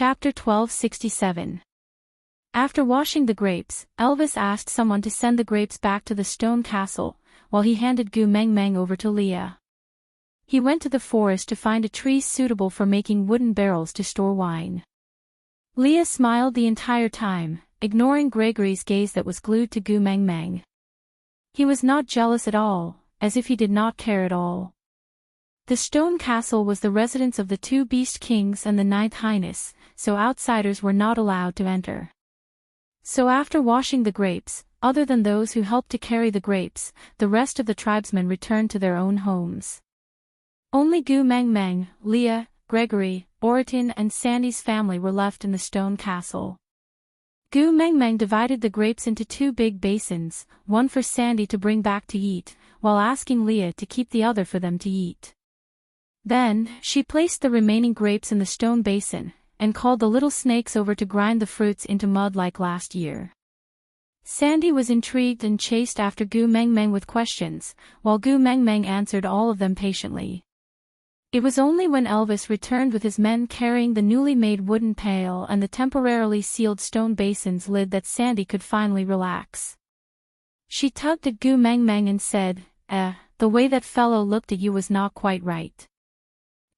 Chapter 1267. After washing the grapes, Elvis asked someone to send the grapes back to the stone castle, while he handed Gu Meng Meng over to Leah. He went to the forest to find a tree suitable for making wooden barrels to store wine. Leah smiled the entire time, ignoring Gregory's gaze that was glued to Gu Meng Meng. He was not jealous at all, as if he did not care at all. The stone castle was the residence of the two beast kings and the ninth highness, so outsiders were not allowed to enter. So after washing the grapes, other than those who helped to carry the grapes, the rest of the tribesmen returned to their own homes. Only Gu Meng Meng, Leah, Gregory, Oriton and Sandy's family were left in the stone castle. Gu Meng Meng divided the grapes into two big basins, one for Sandy to bring back to eat, while asking Leah to keep the other for them to eat. Then, she placed the remaining grapes in the stone basin, and called the little snakes over to grind the fruits into mud like last year. Sandy was intrigued and chased after Gu Meng Meng with questions, while Gu Meng Meng answered all of them patiently. It was only when Elvis returned with his men carrying the newly made wooden pail and the temporarily sealed stone basin's lid that Sandy could finally relax. She tugged at Gu Meng Meng and said, the way that fellow looked at you was not quite right."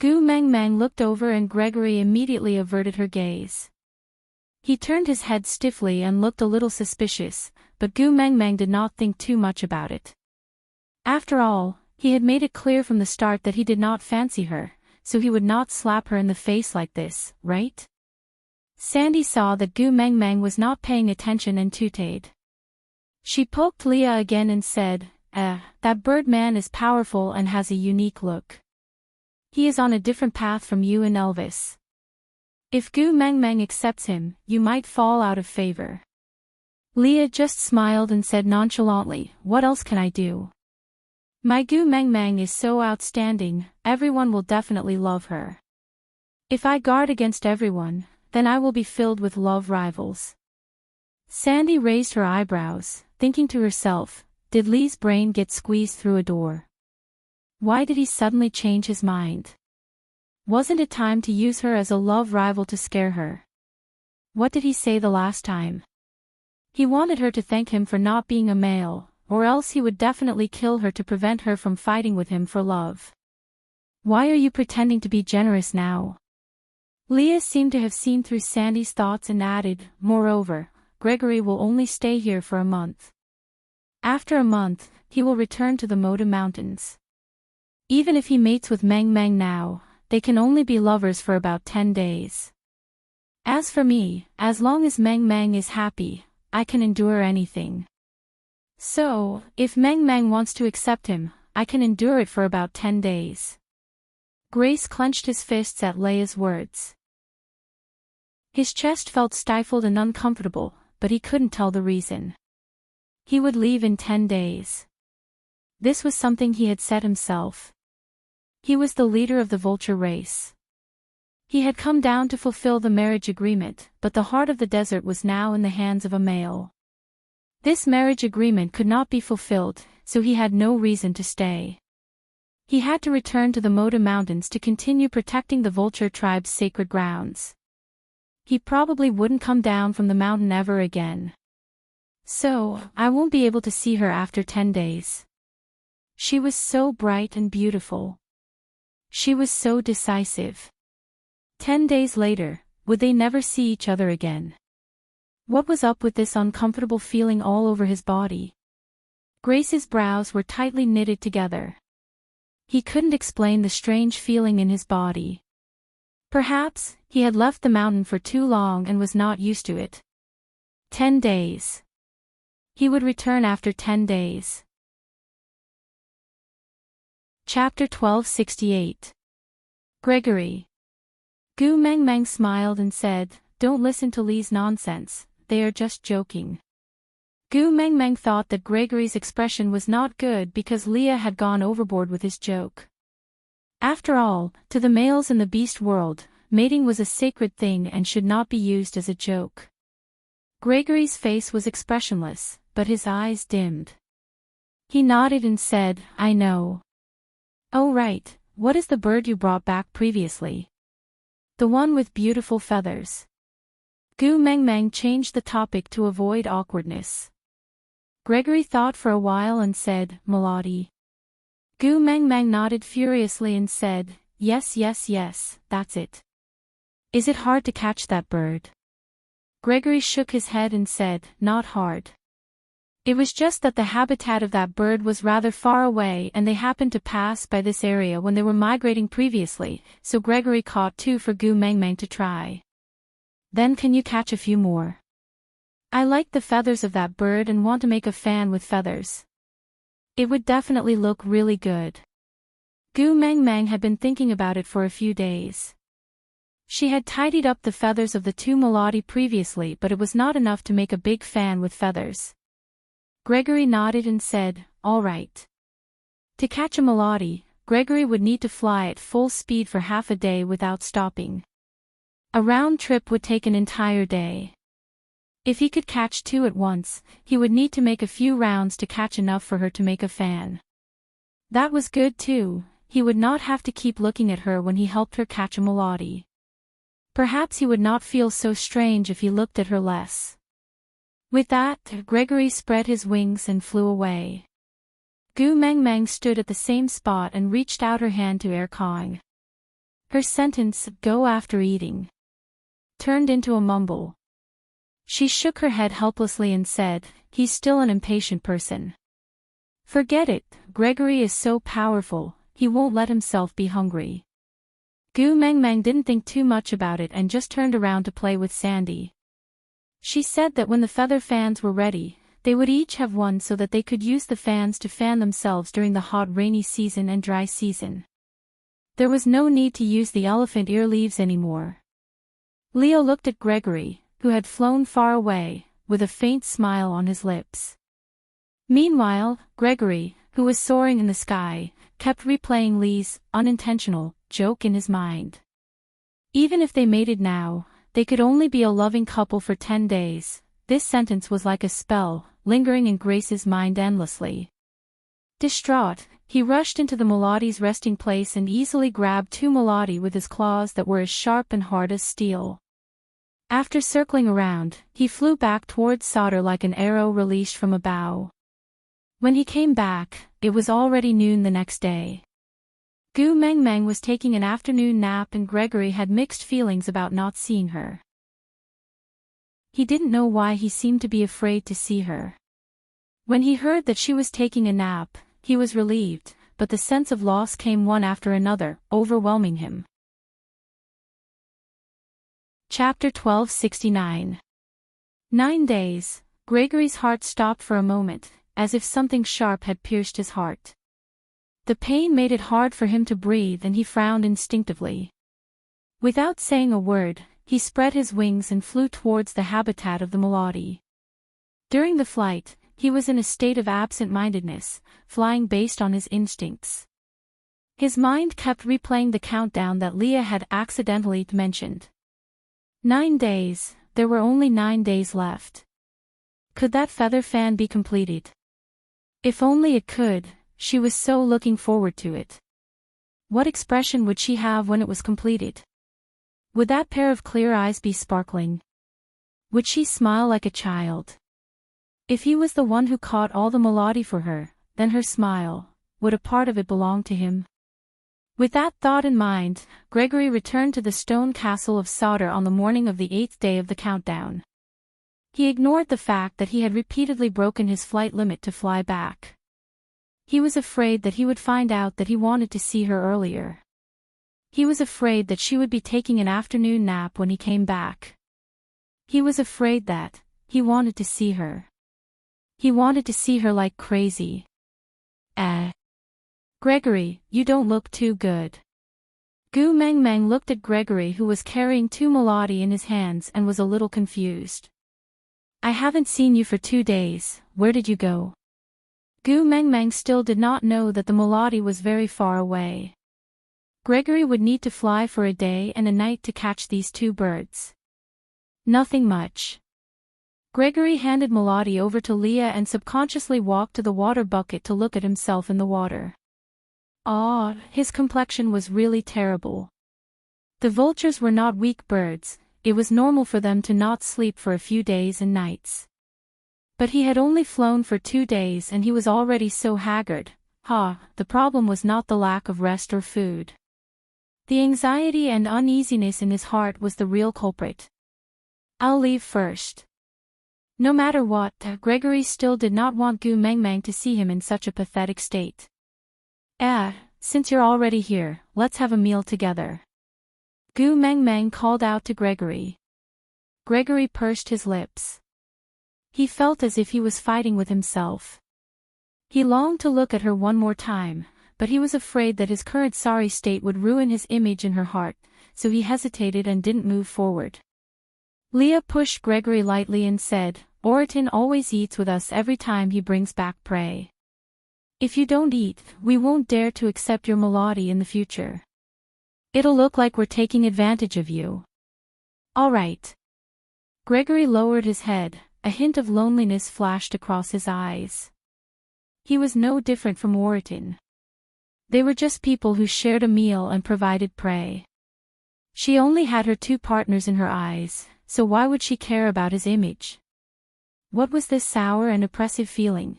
Gu Meng Meng looked over and Gregory immediately averted her gaze. He turned his head stiffly and looked a little suspicious, but Gu Meng Meng did not think too much about it. After all, he had made it clear from the start that he did not fancy her, so he would not slap her in the face like this, right? Sandy saw that Gu Meng Meng was not paying attention and tooted. She poked Leah again and said, that bird man is powerful and has a unique look. He is on a different path from you and Elvis. If Gu Meng Meng accepts him, you might fall out of favor." Leah just smiled and said nonchalantly, "What else can I do? My Gu Meng Meng is so outstanding, everyone will definitely love her. If I guard against everyone, then I will be filled with love rivals." Sandy raised her eyebrows, thinking to herself, did Lee's brain get squeezed through a door? Why did he suddenly change his mind? Wasn't it time to use her as a love rival to scare her? What did he say the last time? He wanted her to thank him for not being a male, or else he would definitely kill her to prevent her from fighting with him for love. Why are you pretending to be generous now? Leah seemed to have seen through Sandy's thoughts and added, "Moreover, Gregory will only stay here for a month. After a month, he will return to the Moda Mountains. Even if he mates with Meng Meng now, they can only be lovers for about 10 days. As for me, as long as Meng Meng is happy, I can endure anything. So, if Meng Meng wants to accept him, I can endure it for about 10 days. Grace clenched his fists at Leah's words. His chest felt stifled and uncomfortable, but he couldn't tell the reason. He would leave in 10 days. This was something he had said himself. He was the leader of the vulture race. He had come down to fulfill the marriage agreement, but the heart of the desert was now in the hands of a male. This marriage agreement could not be fulfilled, so he had no reason to stay. He had to return to the Moda Mountains to continue protecting the vulture tribe's sacred grounds. He probably wouldn't come down from the mountain ever again. So, I won't be able to see her after 10 days. She was so bright and beautiful. She was so decisive. 10 days later, would they never see each other again? What was up with this uncomfortable feeling all over his body? Grace's brows were tightly knitted together. He couldn't explain the strange feeling in his body. Perhaps, he had left the mountain for too long and was not used to it. 10 days. He would return after 10 days. Chapter 1268. Gregory. Gu Meng Meng smiled and said, "Don't listen to Lee's nonsense, they are just joking." Gu Meng Meng thought that Gregory's expression was not good because Leah had gone overboard with his joke. After all, to the males in the beast world, mating was a sacred thing and should not be used as a joke. Gregory's face was expressionless, but his eyes dimmed. He nodded and said, "I know." "Oh right, what is the bird you brought back previously?" The one with beautiful feathers. Gu Mengmeng changed the topic to avoid awkwardness. Gregory thought for a while and said, Melody. Gu Mengmeng nodded furiously and said, yes, that's it. Is it hard to catch that bird? Gregory shook his head and said, not hard. It was just that the habitat of that bird was rather far away and they happened to pass by this area when they were migrating previously, so Gregory caught 2 for Gu Mengmeng to try. Then can you catch a few more? I like the feathers of that bird and want to make a fan with feathers. It would definitely look really good. Gu Mengmeng had been thinking about it for a few days. She had tidied up the feathers of the 2 Melody previously, but it was not enough to make a big fan with feathers. Gregory nodded and said, all right. To catch a Melody, Gregory would need to fly at full speed for half a day without stopping. A round trip would take an entire day. If he could catch 2 at once, he would need to make a few rounds to catch enough for her to make a fan. That was good too, he would not have to keep looking at her when he helped her catch a Melody. Perhaps he would not feel so strange if he looked at her less. With that, Gregory spread his wings and flew away. Gu Mengmeng stood at the same spot and reached out her hand to cawing. Her sentence, go after eating, turned into a mumble. She shook her head helplessly and said, he's still an impatient person. Forget it, Gregory is so powerful, he won't let himself be hungry. Gu Mengmeng didn't think too much about it and just turned around to play with Sandy. She said that when the feather fans were ready, they would each have 1 so that they could use the fans to fan themselves during the hot rainy season and dry season. There was no need to use the elephant ear leaves anymore. Leo looked at Gregory, who had flown far away, with a faint smile on his lips. Meanwhile, Gregory, who was soaring in the sky, kept replaying Lee's unintentional joke in his mind. Even if they mated now, they could only be a loving couple for 10 days. This sentence was like a spell, lingering in Grace's mind endlessly. Distraught, he rushed into the Melody's resting place and easily grabbed 2 Melody with his claws that were as sharp and hard as steel. After circling around, he flew back towards Sauter like an arrow released from a bow. When he came back, it was already noon the next day. Gu Mengmeng was taking an afternoon nap and Gregory had mixed feelings about not seeing her. He didn't know why he seemed to be afraid to see her. When he heard that she was taking a nap, he was relieved, but the sense of loss came one after another, overwhelming him. Chapter 1269. 9 days. Gregory's heart stopped for a moment, as if something sharp had pierced his heart. The pain made it hard for him to breathe and he frowned instinctively. Without saying a word, he spread his wings and flew towards the habitat of the Melody. During the flight, he was in a state of absent-mindedness, flying based on his instincts. His mind kept replaying the countdown that Leah had accidentally mentioned. 9 days, there were only 9 days left. Could that feather fan be completed? If only it could, she was so looking forward to it. What expression would she have when it was completed? Would that pair of clear eyes be sparkling? Would she smile like a child? If he was the one who caught all the Melody for her, then her smile, would a part of it belong to him? With that thought in mind, Gregory returned to the stone castle of Sauter on the morning of the 8th day of the countdown. He ignored the fact that he had repeatedly broken his flight limit to fly back. He was afraid that he would find out that he wanted to see her earlier. He was afraid that she would be taking an afternoon nap when he came back. He was afraid that he wanted to see her. He wanted to see her like crazy. Gregory, you don't look too good. Gu Mengmeng looked at Gregory, who was carrying 2 Melody in his hands, and was a little confused. I haven't seen you for 2 days, where did you go? Gu Mengmeng still did not know that the Melody was very far away. Gregory would need to fly for a day and a night to catch these 2 birds. Nothing much. Gregory handed Melody over to Leah and subconsciously walked to the water bucket to look at himself in the water. His complexion was really terrible. The vultures were not weak birds, it was normal for them to not sleep for a few days and nights. But he had only flown for 2 days and he was already so haggard. The problem was not the lack of rest or food. The anxiety and uneasiness in his heart was the real culprit. "I'll leave first." No matter what, Gregory still did not want Gu Mengmeng to see him in such a pathetic state. Since you're already here, let's have a meal together." Gu Mengmeng called out to Gregory. Gregory pursed his lips. He felt as if he was fighting with himself. He longed to look at her one more time, but he was afraid that his current sorry state would ruin his image in her heart, so he hesitated and didn't move forward. Leah pushed Gregory lightly and said, "Oriton always eats with us every time he brings back prey. If you don't eat, we won't dare to accept your melody in the future. It'll look like we're taking advantage of you." "All right." Gregory lowered his head, a hint of loneliness flashed across his eyes. He was no different from Oriton. They were just people who shared a meal and provided prey. She only had her 2 partners in her eyes, so why would she care about his image? What was this sour and oppressive feeling?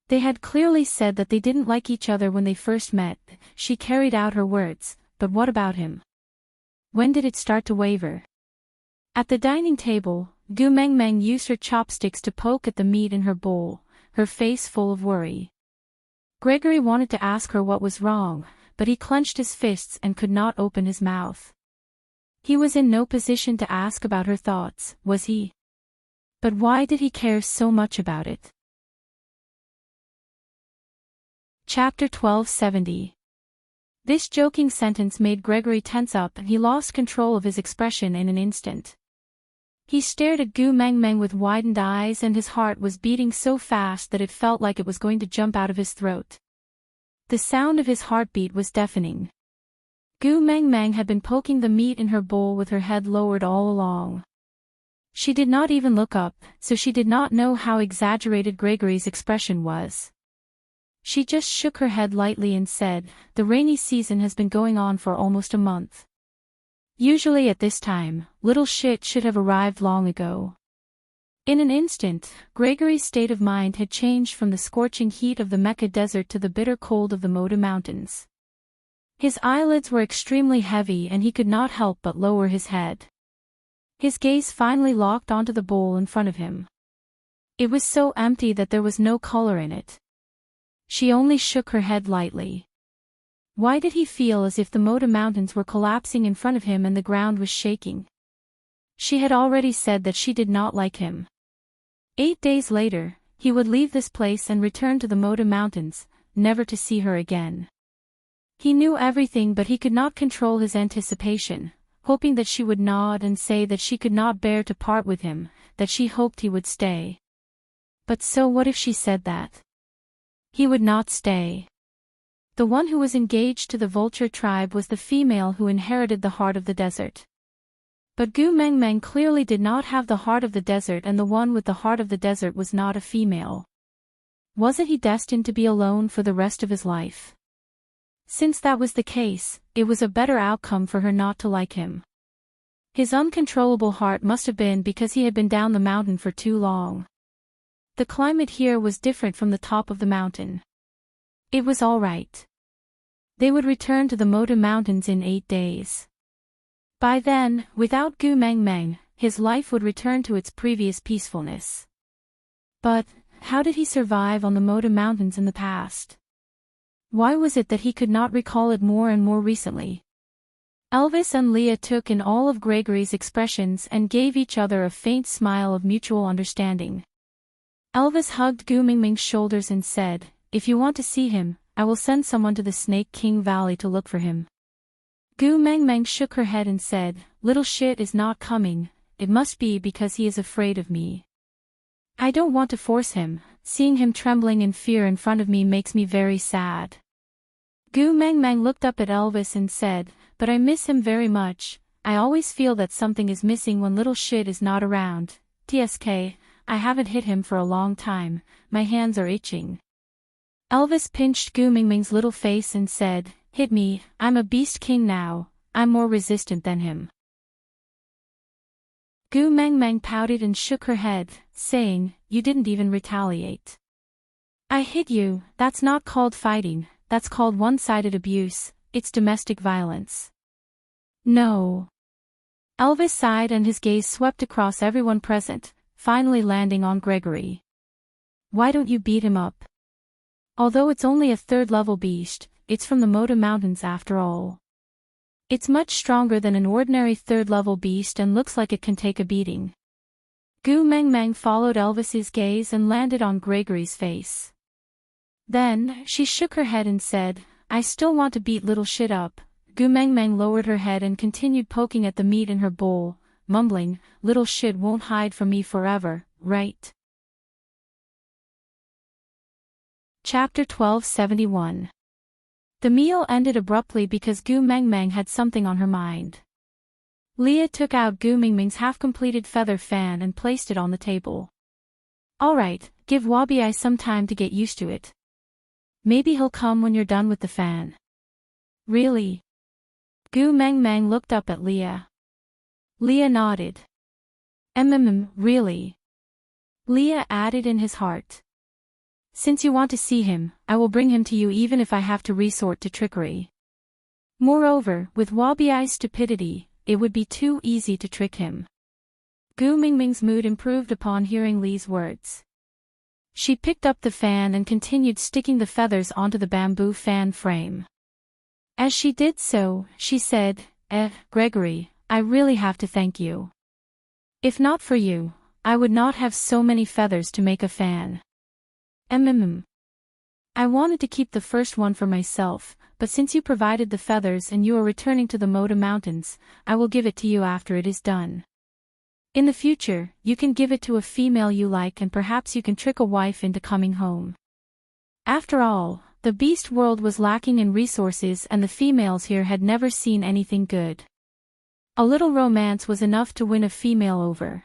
They had clearly said that they didn't like each other when they first met. She carried out her words, but what about him? When did it start to waver? At the dining table, Gu Mengmeng used her chopsticks to poke at the meat in her bowl, her face full of worry. Gregory wanted to ask her what was wrong, but he clenched his fists and could not open his mouth. He was in no position to ask about her thoughts, was he? But why did he care so much about it? Chapter 1270. This joking sentence made Gregory tense up and he lost control of his expression in an instant. He stared at Gu Mengmeng with widened eyes and his heart was beating so fast that it felt like it was going to jump out of his throat. The sound of his heartbeat was deafening. Gu Mengmeng had been poking the meat in her bowl with her head lowered all along. She did not even look up, so she did not know how exaggerated Gregory's expression was. She just shook her head lightly and said, "The rainy season has been going on for almost a month. Usually at this time, little shit should have arrived long ago." In an instant, Gregory's state of mind had changed from the scorching heat of the Mecca desert to the bitter cold of the Moda mountains. His eyelids were extremely heavy and he could not help but lower his head. His gaze finally locked onto the bowl in front of him. It was so empty that there was no color in it. She only shook her head lightly. Why did he feel as if the Moda mountains were collapsing in front of him and the ground was shaking? She had already said that she did not like him. 8 days later, he would leave this place and return to the Moda mountains, never to see her again. He knew everything but he could not control his anticipation, hoping that she would nod and say that she could not bear to part with him, that she hoped he would stay. But so what if she said that? He would not stay. The one who was engaged to the vulture tribe was the female who inherited the heart of the desert. But Gu Mengmeng clearly did not have the heart of the desert and the one with the heart of the desert was not a female. Wasn't he destined to be alone for the rest of his life? Since that was the case, it was a better outcome for her not to like him. His uncontrollable heart must have been because he had been down the mountain for too long. The climate here was different from the top of the mountain. It was all right. They would return to the Moda mountains in 8 days. By then, without Gu Mengmeng, his life would return to its previous peacefulness. But, how did he survive on the Moda mountains in the past? Why was it that he could not recall it more and more recently? Elvis and Leah took in all of Gregory's expressions and gave each other a faint smile of mutual understanding. Elvis hugged Gu Mengmeng's shoulders and said, "If you want to see him, I will send someone to the Snake King Valley to look for him." Gu Mengmeng shook her head and said, "Little shit is not coming, it must be because he is afraid of me. I don't want to force him, seeing him trembling in fear in front of me makes me very sad." Gu Mengmeng looked up at Elvis and said, "But I miss him very much, I always feel that something is missing when little shit is not around. TSK, I haven't hit him for a long time, my hands are itching." Elvis pinched Gu Mengmeng's little face and said, "Hit me, I'm a beast king now, I'm more resistant than him. Gu Mengmeng pouted and shook her head, saying, "You didn't even retaliate." "I hit you, that's not called fighting, that's called one-sided abuse, it's domestic violence." "No." Elvis sighed and his gaze swept across everyone present, finally landing on Gregory. "Why don't you beat him up? Although it's only a third-level beast, it's from the Moda Mountains after all. It's much stronger than an ordinary third-level beast and looks like it can take a beating." Gu Mengmeng followed Elvis's gaze and landed on Gregory's face. Then, she shook her head and said, "I still want to beat little shit up." Gu Mengmeng lowered her head and continued poking at the meat in her bowl, mumbling, "Little shit won't hide from me forever, right?" Chapter 1271. The meal ended abruptly because Gu Mengmeng had something on her mind. Leah took out Gu Mengmeng's half-completed feather fan and placed it on the table. "Alright, give Wabi some time to get used to it. Maybe he'll come when you're done with the fan." "Really?" Gu Mengmeng looked up at Leah. Leah nodded. Really?" Leah added in his heart. "Since you want to see him, I will bring him to you even if I have to resort to trickery. Moreover, with Wabi's stupidity, it would be too easy to trick him." Gu Mengmeng's mood improved upon hearing Lee's words. She picked up the fan and continued sticking the feathers onto the bamboo fan frame. As she did so, she said, Gregory, I really have to thank you. If not for you, I would not have so many feathers to make a fan. I wanted to keep the first one for myself, but since you provided the feathers and you are returning to the Moda Mountains, I will give it to you after it is done. In the future, you can give it to a female you like and perhaps you can trick a wife into coming home. After all, the beast world was lacking in resources and the females here had never seen anything good. A little romance was enough to win a female over.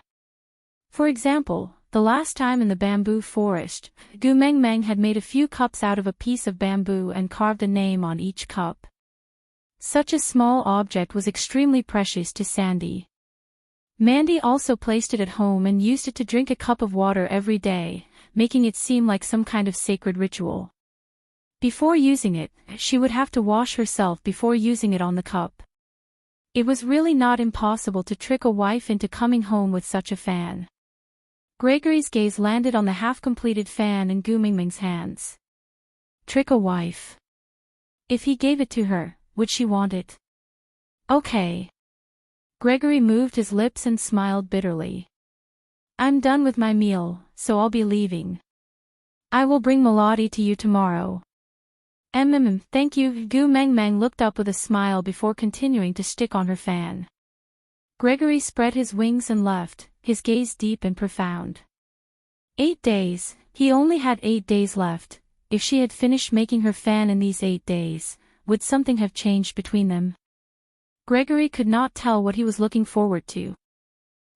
For example, the last time in the bamboo forest, Gu Mengmeng had made a few cups out of a piece of bamboo and carved a name on each cup. Such a small object was extremely precious to Sandy. Mandy also placed it at home and used it to drink a cup of water every day, making it seem like some kind of sacred ritual. Before using it, she would have to wash herself before using it on the cup. It was really not impossible to trick a wife into coming home with such a fan. Gregory's gaze landed on the half-completed fan in Gu Mengmeng's hands. Trick a wife. If he gave it to her, would she want it? Okay. Gregory moved his lips and smiled bitterly. I'm done with my meal, so I'll be leaving. I will bring Melody to you tomorrow. Thank you. Gu Mengmeng looked up with a smile before continuing to stick on her fan. Gregory spread his wings and left, his gaze deep and profound. 8 days, he only had 8 days left. If she had finished making her fan in these 8 days, would something have changed between them? Gregory could not tell what he was looking forward to.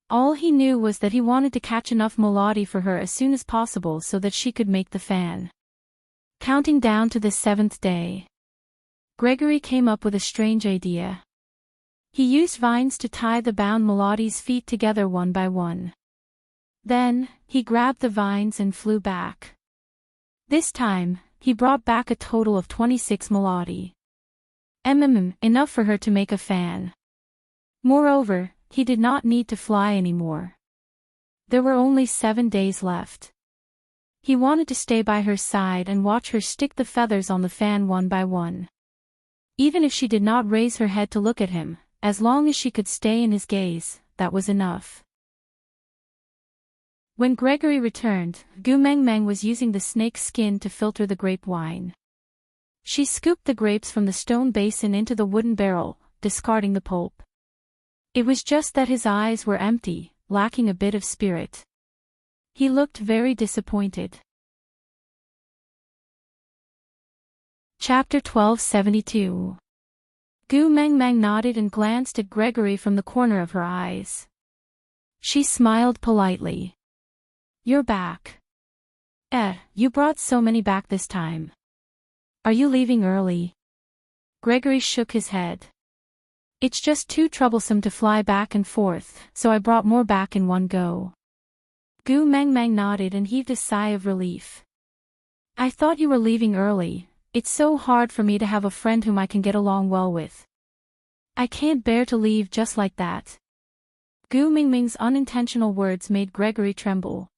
All he knew was that he wanted to catch enough Melody for her as soon as possible so that she could make the fan. Counting down to the 7th day, Gregory came up with a strange idea. He used vines to tie the bound Melody's feet together one by one. Then, he grabbed the vines and flew back. This time, he brought back a total of 26 Melody. Enough for her to make a fan. Moreover, he did not need to fly anymore. There were only 7 days left. He wanted to stay by her side and watch her stick the feathers on the fan one by one. Even if she did not raise her head to look at him, as long as she could stay in his gaze, that was enough. When Gregory returned, Gu Mengmeng was using the snake's skin to filter the grape wine. She scooped the grapes from the stone basin into the wooden barrel, discarding the pulp. It was just that his eyes were empty, lacking a bit of spirit. He looked very disappointed. Chapter 1272. Gu Mengmeng nodded and glanced at Gregory from the corner of her eyes. She smiled politely. You're back. You brought so many back this time. Are you leaving early? Gregory shook his head. It's just too troublesome to fly back and forth, so I brought more back in one go. Gu Mengmeng nodded and heaved a sigh of relief. I thought you were leaving early. It's so hard for me to have a friend whom I can get along well with. I can't bear to leave just like that. Gu Mingming's unintentional words made Gregory tremble.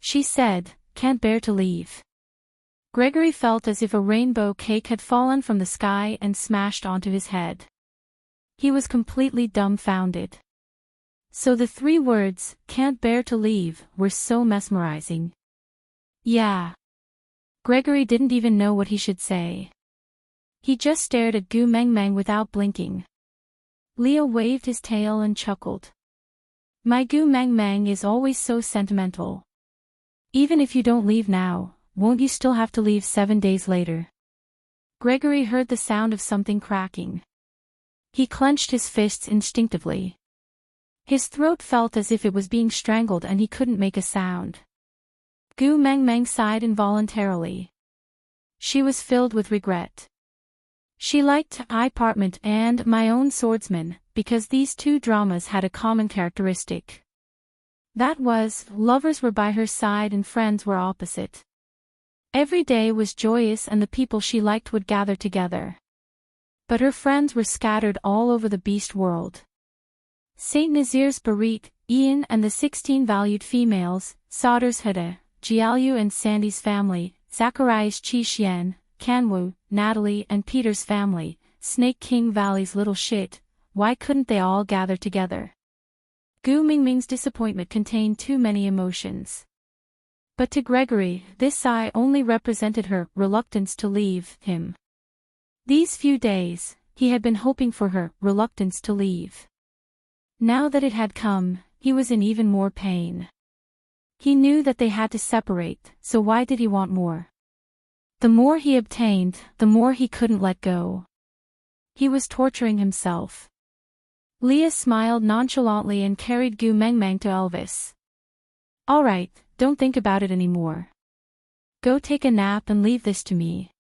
She said, "Can't bear to leave." Gregory felt as if a rainbow cake had fallen from the sky and smashed onto his head. He was completely dumbfounded. So the 3 words, "can't bear to leave," were so mesmerizing. Yeah. Gregory didn't even know what he should say. He just stared at Gu Mengmeng without blinking. Leo waved his tail and chuckled. My Gu Mengmeng is always so sentimental. Even if you don't leave now, won't you still have to leave 7 days later? Gregory heard the sound of something cracking. He clenched his fists instinctively. His throat felt as if it was being strangled and he couldn't make a sound. Gu Mengmeng sighed involuntarily. She was filled with regret. She liked iPartment and My Own Swordsman, because these 2 dramas had a common characteristic. That was, lovers were by her side and friends were opposite. Every day was joyous and the people she liked would gather together. But her friends were scattered all over the beast world. Saint Nazir's Barit, Ian and the 16 valued females, Sauter's Hede, Jiaoyu and Sandy's family, Zacharias Chi Xian, Kanwu, Natalie and Peter's family, Snake King Valley's little shit, why couldn't they all gather together? Gu Mingming's disappointment contained too many emotions. But to Gregory, this sigh only represented her reluctance to leave him. These few days, he had been hoping for her reluctance to leave. Now that it had come, he was in even more pain. He knew that they had to separate, so why did he want more? The more he obtained, the more he couldn't let go. He was torturing himself. Leah smiled nonchalantly and carried Gu Mengmeng to Elvis. All right, don't think about it anymore. Go take a nap and leave this to me.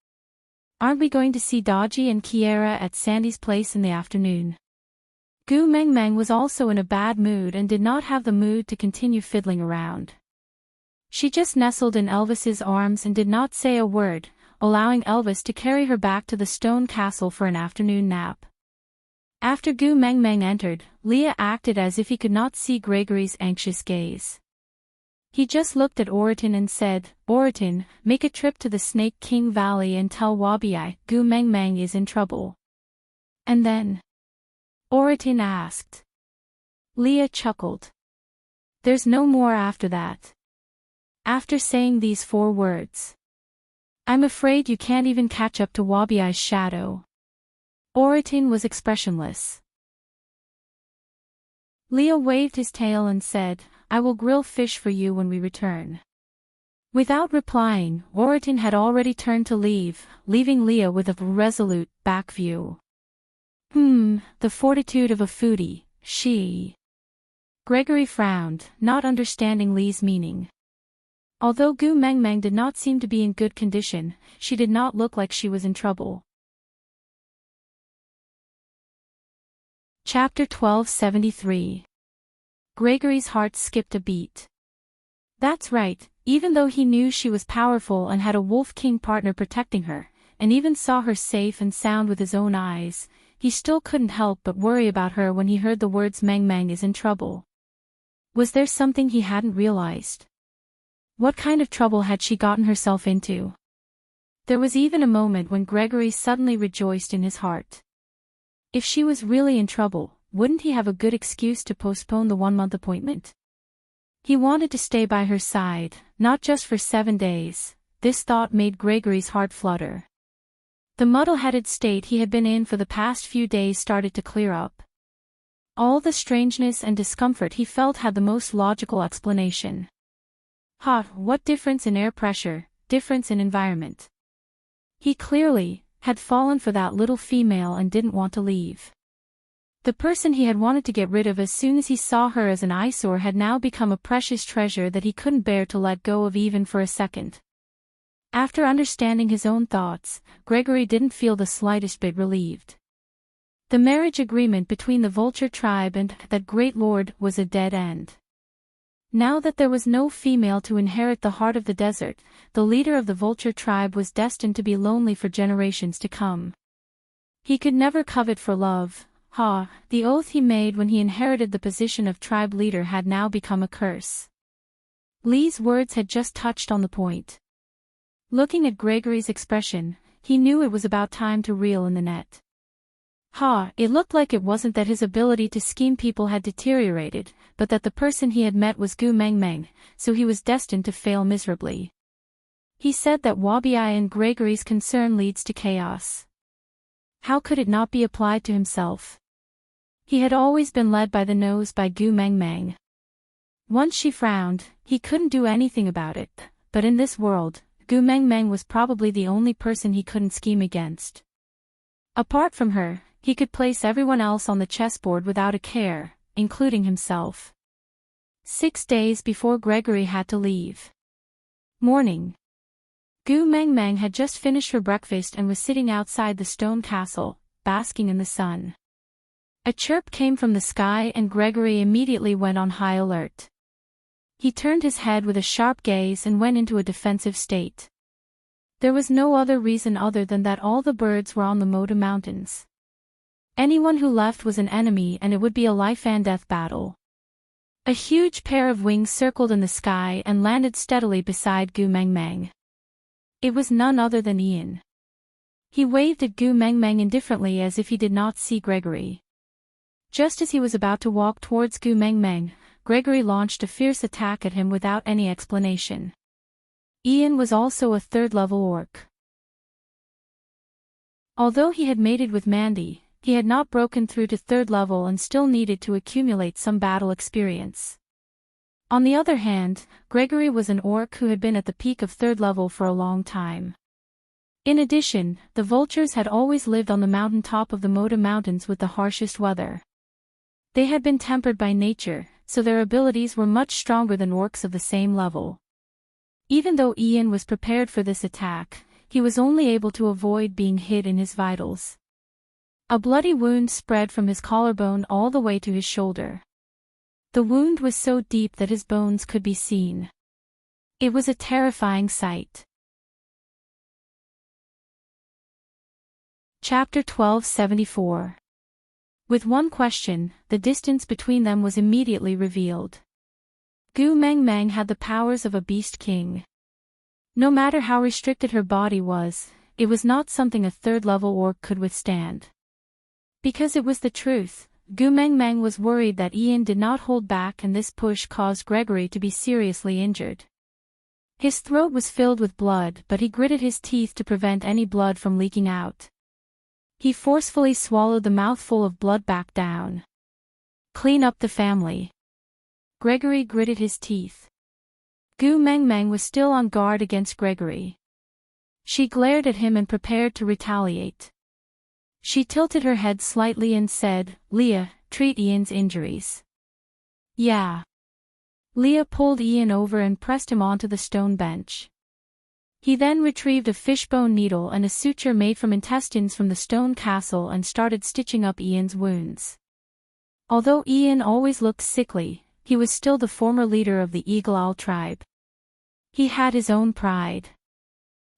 Aren't we going to see Dodgy and Kiera at Sandy's place in the afternoon? Gu Mengmeng was also in a bad mood and did not have the mood to continue fiddling around. She just nestled in Elvis's arms and did not say a word, allowing Elvis to carry her back to the stone castle for an afternoon nap. After Gu Mengmeng entered, Leah acted as if he could not see Gregory's anxious gaze. He just looked at Oriton and said, Oriton, make a trip to the Snake King Valley and tell Wabi Gu Mengmeng is in trouble. And then? Oriton asked. Leah chuckled. There's no more after that. After saying these 4 words. I'm afraid you can't even catch up to Wabi's shadow. Oriton was expressionless. Leah waved his tail and said, I will grill fish for you when we return. Without replying, Oriton had already turned to leave, leaving Leah with a resolute back view. The fortitude of a foodie, she. Gregory frowned, not understanding Lee's meaning. Although Gu Mengmeng did not seem to be in good condition, she did not look like she was in trouble. Chapter 1273. Gregory's heart skipped a beat. That's right, even though he knew she was powerful and had a Wolf King partner protecting her, and even saw her safe and sound with his own eyes, he still couldn't help but worry about her when he heard the words Mengmeng is in trouble. Was there something he hadn't realized? What kind of trouble had she gotten herself into? There was even a moment when Gregory suddenly rejoiced in his heart. If she was really in trouble, wouldn't he have a good excuse to postpone the 1-month appointment? He wanted to stay by her side, not just for 7 days. This thought made Gregory's heart flutter. The muddle-headed state he had been in for the past few days started to clear up. All the strangeness and discomfort he felt had the most logical explanation. What difference in air pressure, difference in environment. He clearly had fallen for that little female and didn't want to leave. The person he had wanted to get rid of as soon as he saw her as an eyesore had now become a precious treasure that he couldn't bear to let go of even for a second. After understanding his own thoughts, Gregory didn't feel the slightest bit relieved. The marriage agreement between the vulture tribe and that great lord was a dead end. Now that there was no female to inherit the heart of the desert, the leader of the vulture tribe was destined to be lonely for generations to come. He could never covet for love. The oath he made when he inherited the position of tribe leader had now become a curse. Lee's words had just touched on the point. Looking at Gregory's expression, he knew it was about time to reel in the net. It looked like it wasn't that his ability to scheme people had deteriorated, but that the person he had met was Gu Mengmeng, so he was destined to fail miserably. He said that Wabi and Gregory's concern leads to chaos. How could it not be applied to himself? He had always been led by the nose by Gu Mengmeng. Once she frowned, he couldn't do anything about it, but in this world, Gu Mengmeng was probably the only person he couldn't scheme against. Apart from her, he could place everyone else on the chessboard without a care, including himself. 6 days before Gregory had to leave. Morning. Gu Mengmeng had just finished her breakfast and was sitting outside the stone castle, basking in the sun. A chirp came from the sky and Gregory immediately went on high alert. He turned his head with a sharp gaze and went into a defensive state. There was no other reason other than that all the birds were on the Moda Mountains. Anyone who left was an enemy and it would be a life-and-death battle. A huge pair of wings circled in the sky and landed steadily beside Gu Mengmeng. It was none other than Ian. He waved at Gu Mengmeng indifferently as if he did not see Gregory. Just as he was about to walk towards Gu Mengmeng, Gregory launched a fierce attack at him without any explanation. Ian was also a third-level orc. Although he had mated with Mandy, he had not broken through to third level and still needed to accumulate some battle experience. On the other hand, Gregory was an orc who had been at the peak of third level for a long time. In addition, the vultures had always lived on the mountain top of the Moda Mountains with the harshest weather. They had been tempered by nature, so their abilities were much stronger than orcs of the same level. Even though Ian was prepared for this attack, he was only able to avoid being hit in his vitals. A bloody wound spread from his collarbone all the way to his shoulder. The wound was so deep that his bones could be seen. It was a terrifying sight. Chapter 1274. With one question, the distance between them was immediately revealed. Gu Mengmeng had the powers of a beast king. No matter how restricted her body was, it was not something a third-level orc could withstand. Because it was the truth, Gu Mengmeng was worried that Ian did not hold back and this push caused Gregory to be seriously injured. His throat was filled with blood but he gritted his teeth to prevent any blood from leaking out. He forcefully swallowed the mouthful of blood back down. Clean up the family. Gregory gritted his teeth. Gu Mengmeng was still on guard against Gregory. She glared at him and prepared to retaliate. She tilted her head slightly and said, "Leah, treat Ian's injuries." "Yeah." Leah pulled Ian over and pressed him onto the stone bench. He then retrieved a fishbone needle and a suture made from intestines from the stone castle and started stitching up Ian's wounds. Although Ian always looked sickly, he was still the former leader of the Eagle Owl tribe. He had his own pride.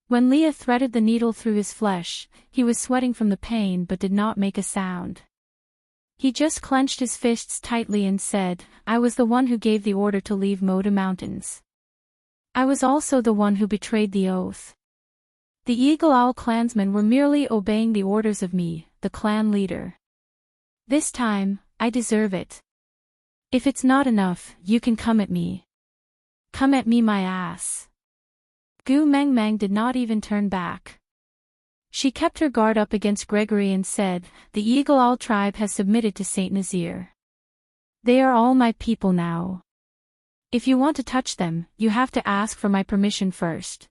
When Leah threaded the needle through his flesh, he was sweating from the pain but did not make a sound. He just clenched his fists tightly and said, "I was the one who gave the order to leave Moda Mountains. I was also the one who betrayed the oath. The Eagle Owl clansmen were merely obeying the orders of me, the clan leader. This time, I deserve it. If it's not enough, you can come at me. Come at me, my ass." Gu Mengmeng did not even turn back. She kept her guard up against Gregory and said, "The Eagle Owl tribe has submitted to Saint Nazir. They are all my people now. If you want to touch them, you have to ask for my permission first."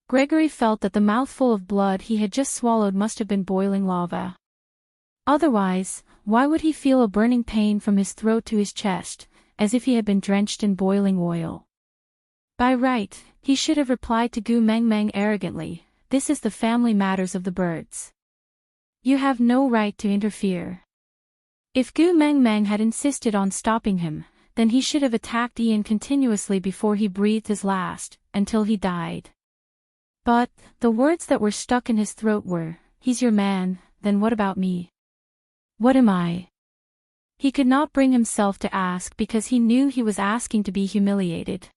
Gregory felt that the mouthful of blood he had just swallowed must have been boiling lava. Otherwise, why would he feel a burning pain from his throat to his chest, as if he had been drenched in boiling oil? By right, he should have replied to Gu Mengmeng arrogantly, "This is the family matters of the birds. You have no right to interfere. If Gu Meng Meng had insisted on stopping him, then he should have attacked Ian continuously before he breathed his last, until he died. But, the words that were stuck in his throat were, "He's your man, then what about me? What am I?" He could not bring himself to ask because he knew he was asking to be humiliated.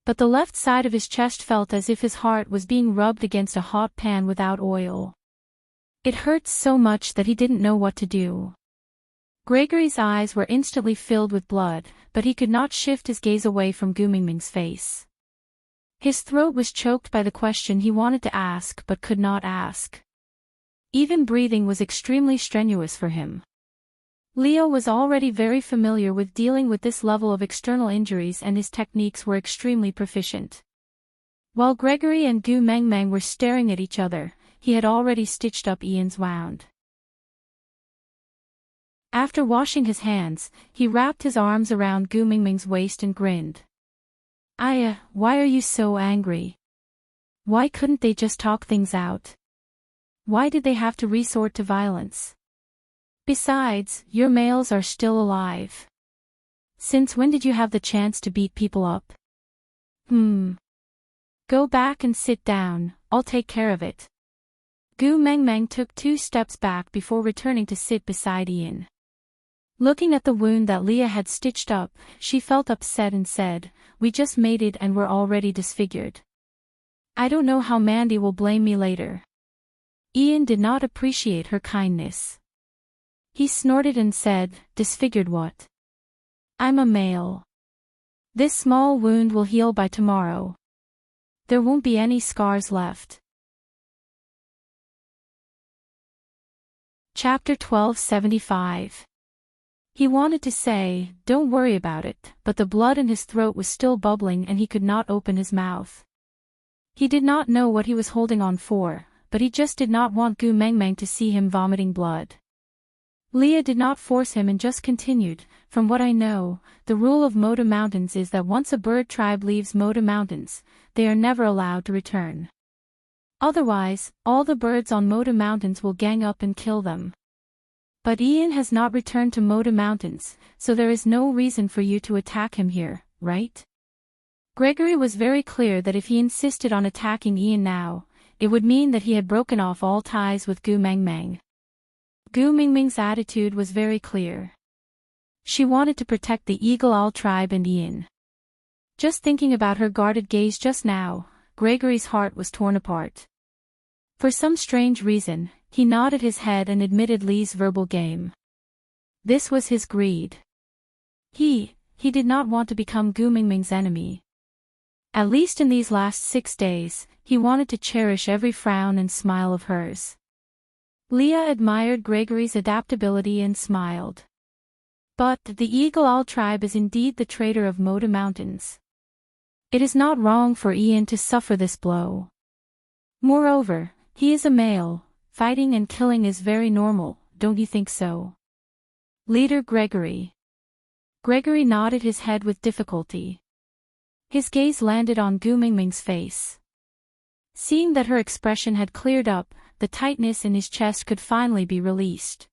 But the left side of his chest felt as if his heart was being rubbed against a hot pan without oil. It hurt so much that he didn't know what to do. Gregory's eyes were instantly filled with blood, but he could not shift his gaze away from Gu Mingming's face. His throat was choked by the question he wanted to ask but could not ask. Even breathing was extremely strenuous for him. Leo was already very familiar with dealing with this level of external injuries and his techniques were extremely proficient. While Gregory and Gu Mengmeng were staring at each other, he had already stitched up Ian's wound. After washing his hands, he wrapped his arms around Gu Mingming's waist and grinned. "Aya, why are you so angry? Why couldn't they just talk things out? Why did they have to resort to violence? Besides, your males are still alive. Since when did you have the chance to beat people up? Go back and sit down, I'll take care of it." Gu Mengmeng took 2 steps back before returning to sit beside Ian. Looking at the wound that Leah had stitched up, she felt upset and said, "We just mated and we're already disfigured. I don't know how Mandy will blame me later." Ian did not appreciate her kindness. He snorted and said, "Disfigured what? I'm a male. This small wound will heal by tomorrow. There won't be any scars left." Chapter 1275. He wanted to say, "Don't worry about it," but the blood in his throat was still bubbling and he could not open his mouth. He did not know what he was holding on for, but he just did not want Gu Mengmeng to see him vomiting blood. Leah did not force him and just continued, "From what I know, the rule of Moda Mountains is that once a bird tribe leaves Moda Mountains, they are never allowed to return. Otherwise, all the birds on Moda Mountains will gang up and kill them. But Ian has not returned to Moda Mountains, so there is no reason for you to attack him here, right?" Gregory was very clear that if he insisted on attacking Ian now, it would mean that he had broken off all ties with Gu Mengmeng. Gu Mingming's attitude was very clear. She wanted to protect the Eagle Owl tribe and Ian. Just thinking about her guarded gaze just now, Gregory's heart was torn apart. For some strange reason, he nodded his head and admitted Lee's verbal game. This was his greed. He did not want to become Gu Mingming's enemy. At least in these last 6 days, he wanted to cherish every frown and smile of hers. Leah admired Gregory's adaptability and smiled. But the Eagle Owl tribe is indeed the traitor of Moda Mountains. It is not wrong for Ian to suffer this blow. Moreover, he is a male. Fighting and killing is very normal, don't you think so? Leader Gregory. Gregory nodded his head with difficulty. His gaze landed on Gu Mingming's face. Seeing that her expression had cleared up, the tightness in his chest could finally be released.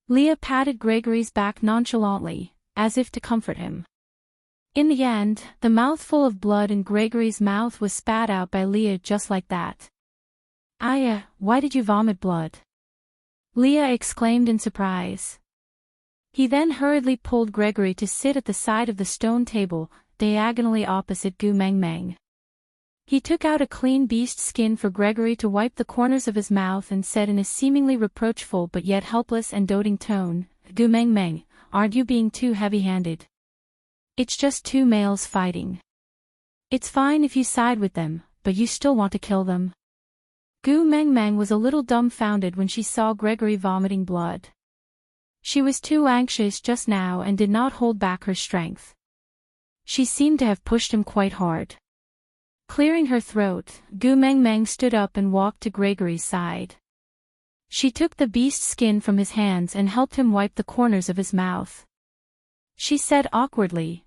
Leah patted Gregory's back nonchalantly, as if to comfort him. In the end, the mouthful of blood in Gregory's mouth was spat out by Leah just like that. "Aya, why did you vomit blood?" Leah exclaimed in surprise. He then hurriedly pulled Gregory to sit at the side of the stone table, diagonally opposite Gu Mengmeng. He took out a clean beast skin for Gregory to wipe the corners of his mouth and said in a seemingly reproachful but yet helpless and doting tone, "Gu Mengmeng, aren't you being too heavy-handed? It's just 2 males fighting. It's fine if you side with them, but you still want to kill them." Gu Mengmeng was a little dumbfounded when she saw Gregory vomiting blood. She was too anxious just now and did not hold back her strength. She seemed to have pushed him quite hard. Clearing her throat, Gu Mengmeng stood up and walked to Gregory's side. She took the beast skin from his hands and helped him wipe the corners of his mouth. She said awkwardly,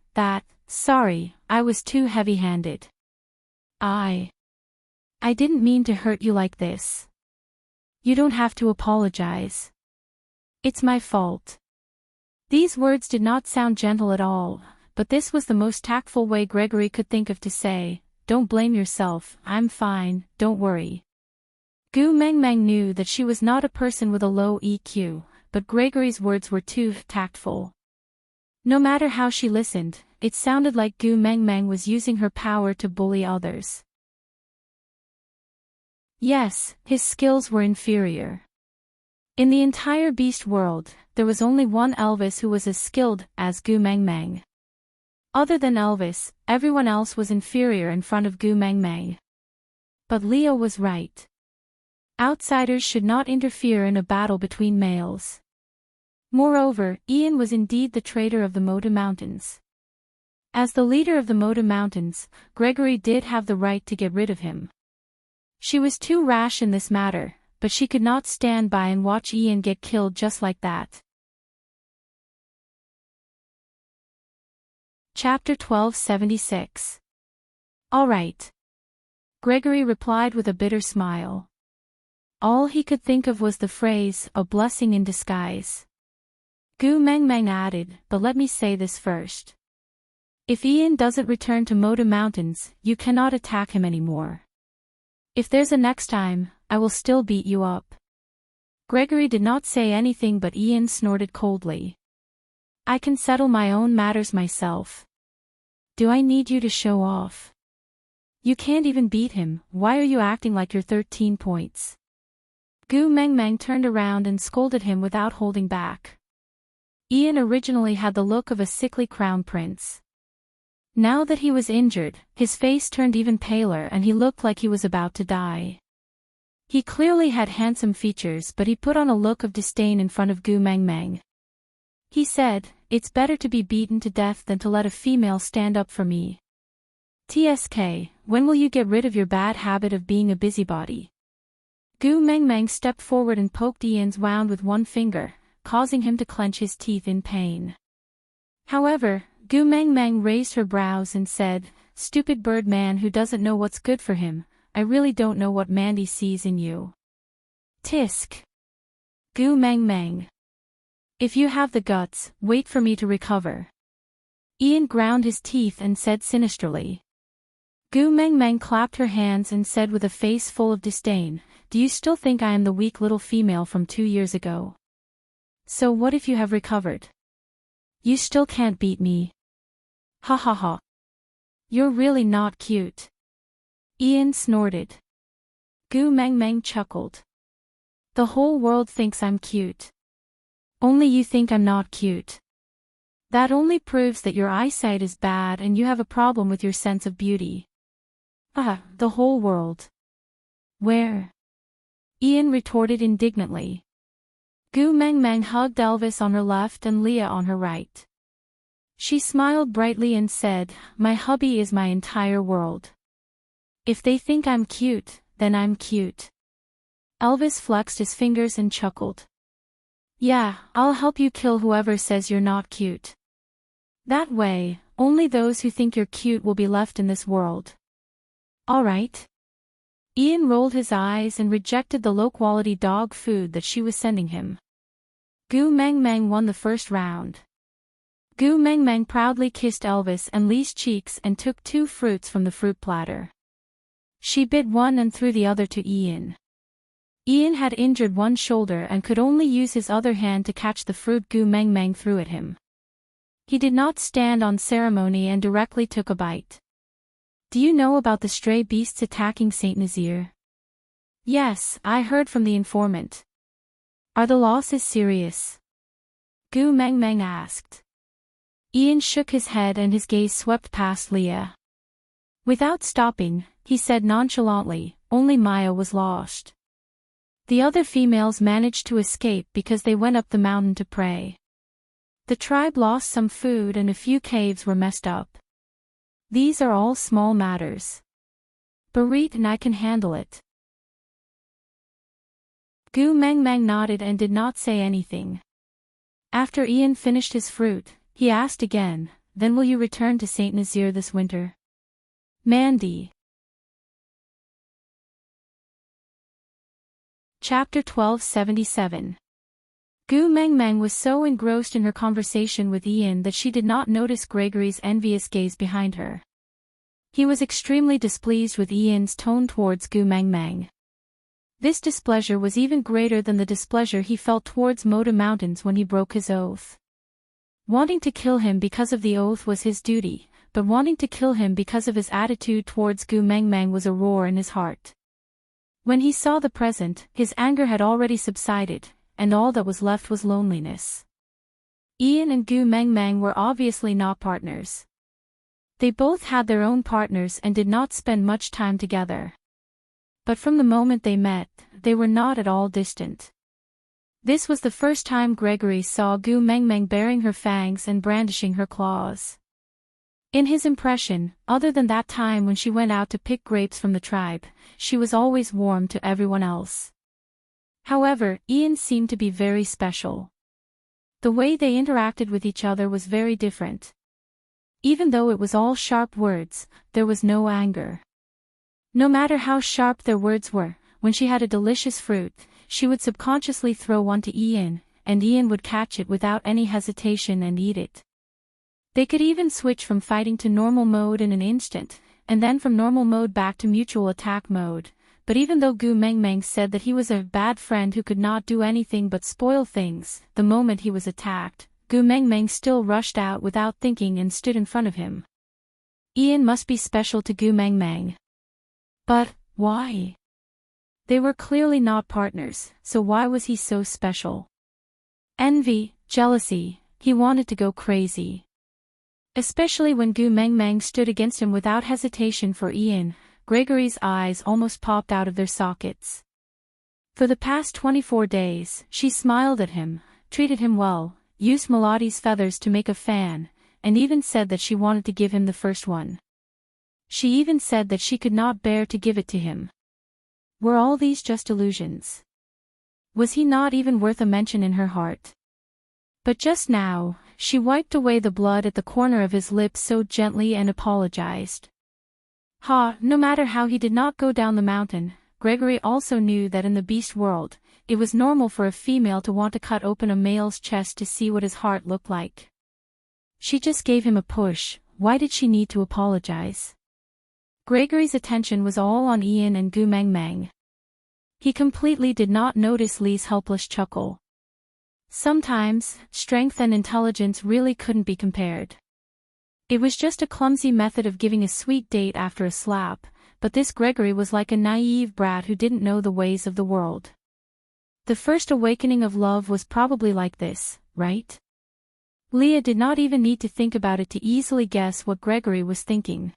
"Sorry, I was too heavy-handed. I didn't mean to hurt you like this." You don't have to apologize. It's my fault. These words did not sound gentle at all, but this was the most tactful way Gregory could think of to say, "Don't blame yourself, I'm fine, don't worry." Gu Mengmeng knew that she was not a person with a low EQ, but Gregory's words were too tactful. No matter how she listened, it sounded like Gu Mengmeng was using her power to bully others. Yes, his skills were inferior. In the entire beast world, there was only one Elvis who was as skilled as Gu Mengmeng. Other than Elvis, everyone else was inferior in front of Gu Mengmeng. But Leo was right. Outsiders should not interfere in a battle between males. Moreover, Ian was indeed the traitor of the Moda Mountains. As the leader of the Moda Mountains, Gregory did have the right to get rid of him. She was too rash in this matter, but she could not stand by and watch Ian get killed just like that. Chapter 1276. All right. Gregory replied with a bitter smile. All he could think of was the phrase, "a blessing in disguise." Gu Mengmeng added, "But let me say this first. If Ian doesn't return to Moda Mountains, you cannot attack him anymore. If there's a next time, I will still beat you up." Gregory did not say anything, but Ian snorted coldly. "I can settle my own matters myself. Do I need you to show off? You can't even beat him, why are you acting like you're 13 points? Gu Mengmeng turned around and scolded him without holding back. Ian originally had the look of a sickly crown prince. Now that he was injured, his face turned even paler and he looked like he was about to die. He clearly had handsome features, but he put on a look of disdain in front of Gu Mengmeng. He said, "It's better to be beaten to death than to let a female stand up for me. TSK, when will you get rid of your bad habit of being a busybody?" Gu Mengmeng stepped forward and poked Ian's wound with one finger, causing him to clench his teeth in pain. However, Gu Mengmeng raised her brows and said, "Stupid bird man who doesn't know what's good for him, I really don't know what Mandy sees in you." Tisk. Gu Mengmeng. If you have the guts, wait for me to recover. Ian ground his teeth and said sinisterly. Gu Mengmeng clapped her hands and said with a face full of disdain, "Do you still think I am the weak little female from 2 years ago? So what if you have recovered? You still can't beat me. Ha ha ha. You're really not cute." Ian snorted. Gu Mengmeng chuckled. "The whole world thinks I'm cute. Only you think I'm not cute. That only proves that your eyesight is bad and you have a problem with your sense of beauty." The whole world. Where? Ian retorted indignantly. Gu Mengmeng hugged Elvis on her left and Leah on her right. She smiled brightly and said, "My hubby is my entire world. If they think I'm cute, then I'm cute." Elvis flexed his fingers and chuckled. "Yeah, I'll help you kill whoever says you're not cute. That way, only those who think you're cute will be left in this world. All right." Ian rolled his eyes and rejected the low-quality dog food that she was sending him. Gu Mengmeng won the first round. Gu Mengmeng proudly kissed Elvis and Lee's cheeks and took 2 fruits from the fruit platter. She bit one and threw the other to Ian. Ian had injured one shoulder and could only use his other hand to catch the fruit Gu Mengmeng threw at him. He did not stand on ceremony and directly took a bite. "Do you know about the stray beasts attacking Saint Nazaire?" "Yes, I heard from the informant." "Are the losses serious?" Gu Mengmeng asked. Ian shook his head and his gaze swept past Leah. Without stopping, he said nonchalantly, "Only Maya was lost. The other females managed to escape because they went up the mountain to pray. The tribe lost some food and a few caves were messed up. These are all small matters. Barit and I can handle it." Gu Mengmeng nodded and did not say anything. After Ian finished his fruit, he asked again, "Then will you return to Saint Nazaire this winter?" Mandy. Chapter 1277. Gu Mengmeng was so engrossed in her conversation with Ian that she did not notice Gregory's envious gaze behind her. He was extremely displeased with Ian's tone towards Gu Mengmeng. This displeasure was even greater than the displeasure he felt towards Moda Mountains when he broke his oath. Wanting to kill him because of the oath was his duty, but wanting to kill him because of his attitude towards Gu Mengmeng was a roar in his heart. When he saw the present, his anger had already subsided, and all that was left was loneliness. Ian and Gu Mengmeng were obviously not partners. They both had their own partners and did not spend much time together. But from the moment they met, they were not at all distant. This was the first time Gregory saw Gu Mengmeng baring her fangs and brandishing her claws. In his impression, other than that time when she went out to pick grapes from the tribe, she was always warm to everyone else. However, Ian seemed to be very special. The way they interacted with each other was very different. Even though it was all sharp words, there was no anger. No matter how sharp their words were, when she had a delicious fruit, she would subconsciously throw one to Ian, and Ian would catch it without any hesitation and eat it. They could even switch from fighting to normal mode in an instant, and then from normal mode back to mutual attack mode. But even though Gu Mengmeng said that he was a bad friend who could not do anything but spoil things, the moment he was attacked, Gu Mengmeng still rushed out without thinking and stood in front of him. Ian must be special to Gu Mengmeng. But, why? They were clearly not partners, so why was he so special? Envy, jealousy, he wanted to go crazy. Especially when Gu Mengmeng stood against him without hesitation for Ian, Gregory's eyes almost popped out of their sockets. For the past 24 days, she smiled at him, treated him well, used Melodi's feathers to make a fan, and even said that she wanted to give him the first one. She even said that she could not bear to give it to him. Were all these just illusions? Was he not even worth a mention in her heart? But just now, she wiped away the blood at the corner of his lips so gently and apologized. No matter how he did not go down the mountain, Gregory also knew that in the beast world, it was normal for a female to want to cut open a male's chest to see what his heart looked like. She just gave him a push. Why did she need to apologize? Gregory's attention was all on Ian and Gu Mengmeng. He completely did not notice Lee's helpless chuckle. Sometimes, strength and intelligence really couldn't be compared. It was just a clumsy method of giving a sweet date after a slap, but this Gregory was like a naive brat who didn't know the ways of the world. The first awakening of love was probably like this, right? Leah did not even need to think about it to easily guess what Gregory was thinking.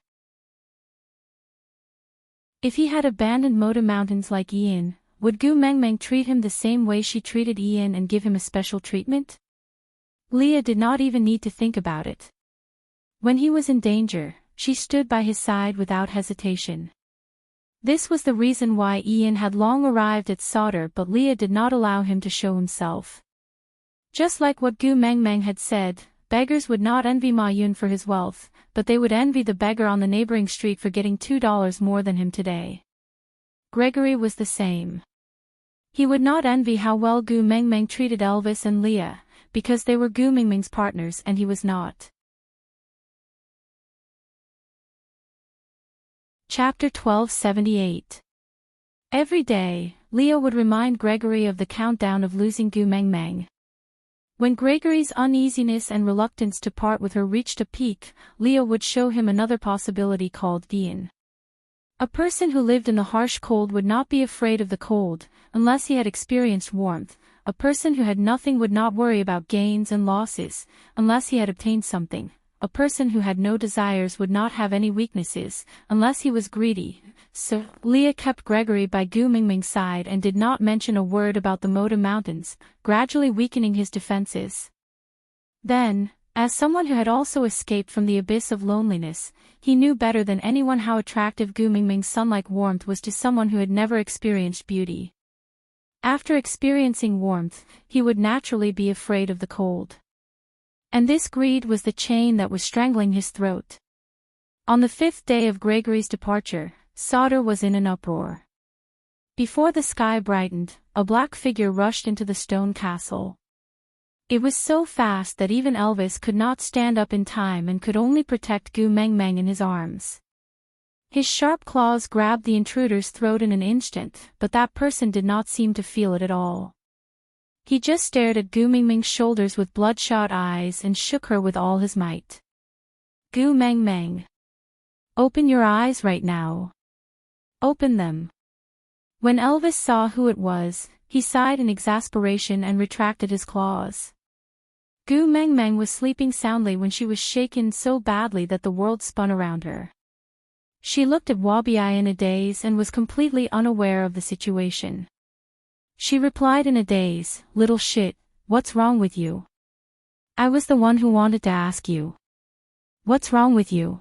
If he had abandoned Moda Mountains like Ian, would Gu Mengmeng treat him the same way she treated Ian and give him a special treatment? Leah did not even need to think about it. When he was in danger, she stood by his side without hesitation. This was the reason why Ian had long arrived at Sauter, but Leah did not allow him to show himself. Just like what Gu Mengmeng had said, beggars would not envy Ma Yun for his wealth, but they would envy the beggar on the neighboring street for getting $2 more than him today. Gregory was the same. He would not envy how well Gu Mengmeng treated Elvis and Leah, because they were Gu Mengmeng's partners and he was not. Chapter 1278. Every day, Leah would remind Gregory of the countdown of losing Gu Mengmeng. When Gregory's uneasiness and reluctance to part with her reached a peak, Leah would show him another possibility called Ian. A person who lived in the harsh cold would not be afraid of the cold, unless he had experienced warmth. A person who had nothing would not worry about gains and losses, unless he had obtained something. A person who had no desires would not have any weaknesses, unless he was greedy. So, Leah kept Gregory by Gu Mengmeng's side and did not mention a word about the Moda Mountains, gradually weakening his defenses. Then, as someone who had also escaped from the abyss of loneliness, he knew better than anyone how attractive Gu Mengmeng's sun-like warmth was to someone who had never experienced beauty. After experiencing warmth, he would naturally be afraid of the cold. And this greed was the chain that was strangling his throat. On the 5th day of Gregory's departure, Sauter was in an uproar. Before the sky brightened, a black figure rushed into the stone castle. It was so fast that even Elvis could not stand up in time and could only protect Gu Meng Meng in his arms. His sharp claws grabbed the intruder's throat in an instant, but that person did not seem to feel it at all. He just stared at Gu Meng Meng's shoulders with bloodshot eyes and shook her with all his might. Gu Meng Meng. Open your eyes right now. Open them. When Elvis saw who it was, he sighed in exasperation and retracted his claws. Gu Meng Meng was sleeping soundly when she was shaken so badly that the world spun around her. She looked at Wabi-ai in a daze and was completely unaware of the situation. She replied in a daze, "Little shit, what's wrong with you? I was the one who wanted to ask you. What's wrong with you?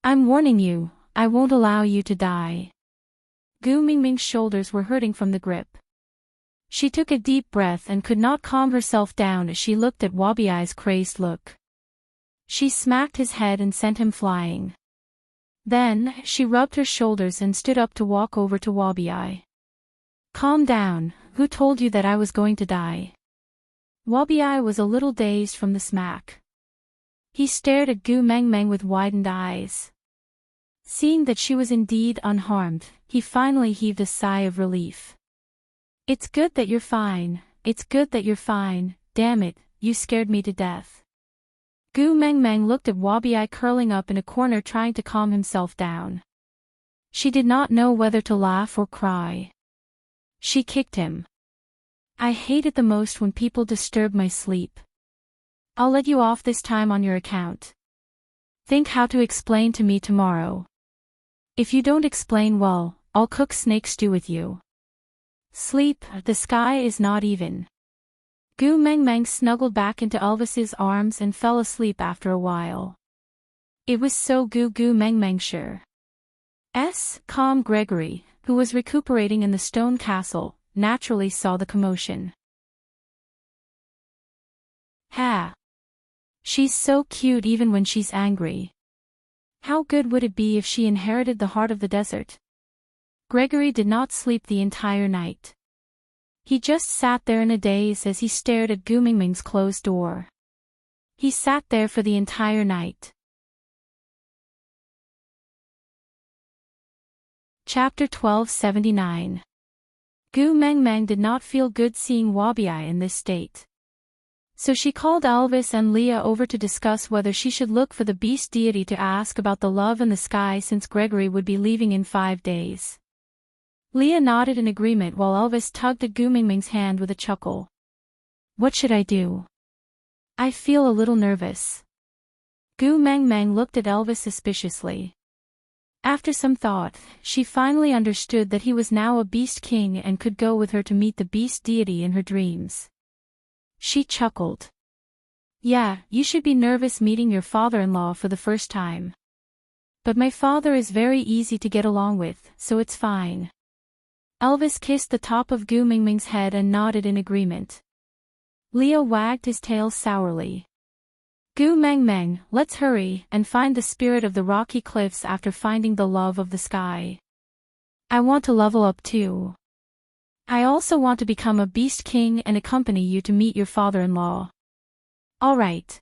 I'm warning you, I won't allow you to die." Gu Meng Meng's shoulders were hurting from the grip. She took a deep breath and could not calm herself down as she looked at Wabi-ai's crazed look. She smacked his head and sent him flying. Then, she rubbed her shoulders and stood up to walk over to Wabi-ai. "Calm down, who told you that I was going to die?" Wabi-ai was a little dazed from the smack. He stared at Gu Meng Meng with widened eyes. Seeing that she was indeed unharmed, he finally heaved a sigh of relief. "It's good that you're fine, it's good that you're fine, damn it, you scared me to death." Gu Meng Meng looked at Wabi-ai curling up in a corner trying to calm himself down. She did not know whether to laugh or cry. She kicked him. "I hate it the most when people disturb my sleep. I'll let you off this time on your account. Think how to explain to me tomorrow. If you don't explain well, I'll cook snake stew with you. Sleep, the sky is not even." Gu Meng Meng snuggled back into Elvis's arms and fell asleep after a while. It was so Gu Meng Meng sure. Calm Gregory, who was recuperating in the stone castle, naturally saw the commotion. "Ha! She's so cute even when she's angry. How good would it be if she inherited the heart of the desert?" Gregory did not sleep the entire night. He just sat there in a daze as he stared at Gu Meng Meng's closed door. He sat there for the entire night. Chapter 1279. Gu Meng Meng did not feel good seeing Wabi-ai in this state. So she called Elvis and Leah over to discuss whether she should look for the beast deity to ask about the love in the sky since Gregory would be leaving in 5 days. Leah nodded in agreement while Elvis tugged at Gu Meng Meng's hand with a chuckle. "What should I do? I feel a little nervous." Gu Meng Meng looked at Elvis suspiciously. After some thought, she finally understood that he was now a beast king and could go with her to meet the beast deity in her dreams. She chuckled. "Yeah, you should be nervous meeting your father-in-law for the first time. But my father is very easy to get along with, so it's fine." Elvis kissed the top of Gu Meng Meng's head and nodded in agreement. Leah wagged his tail sourly. "Gu Meng Meng, let's hurry and find the spirit of the rocky cliffs after finding the love of the sky. I want to level up too. I also want to become a beast king and accompany you to meet your father-in-law." "All right."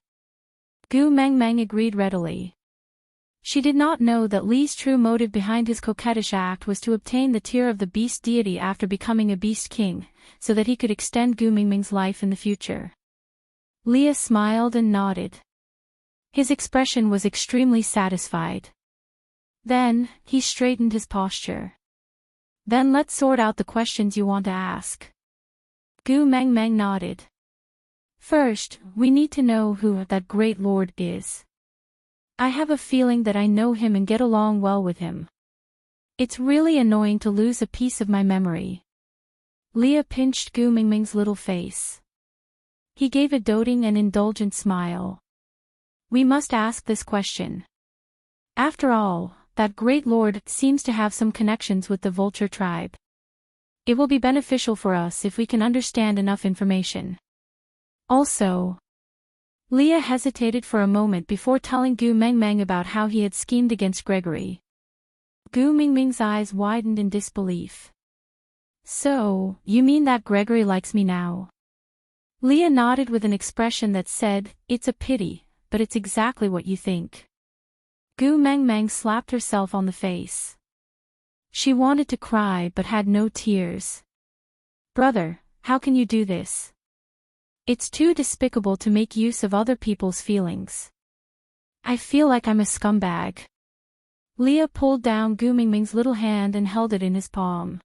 Gu Meng Meng agreed readily. She did not know that Li's true motive behind his coquettish act was to obtain the tear of the beast deity after becoming a beast king, so that he could extend Gu Meng Meng's life in the future. Leah smiled and nodded. His expression was extremely satisfied. Then, he straightened his posture. "Then let's sort out the questions you want to ask." Gu Meng Meng nodded. "First, we need to know who that great lord is. I have a feeling that I know him and get along well with him. It's really annoying to lose a piece of my memory." Leah pinched Gu Meng Meng's little face. He gave a doting and indulgent smile. "We must ask this question. After all, that great lord seems to have some connections with the vulture tribe. It will be beneficial for us if we can understand enough information. Also..." Leah hesitated for a moment before telling Gu Meng Meng about how he had schemed against Gregory. Gu Meng Meng's eyes widened in disbelief. So, you mean that Gregory likes me now? Leah nodded with an expression that said, it's a pity, but it's exactly what you think. Gu Mengmeng slapped herself on the face. She wanted to cry but had no tears. Brother, how can you do this? It's too despicable to make use of other people's feelings. I feel like I'm a scumbag. Leah pulled down Gu Mingming's little hand and held it in his palm.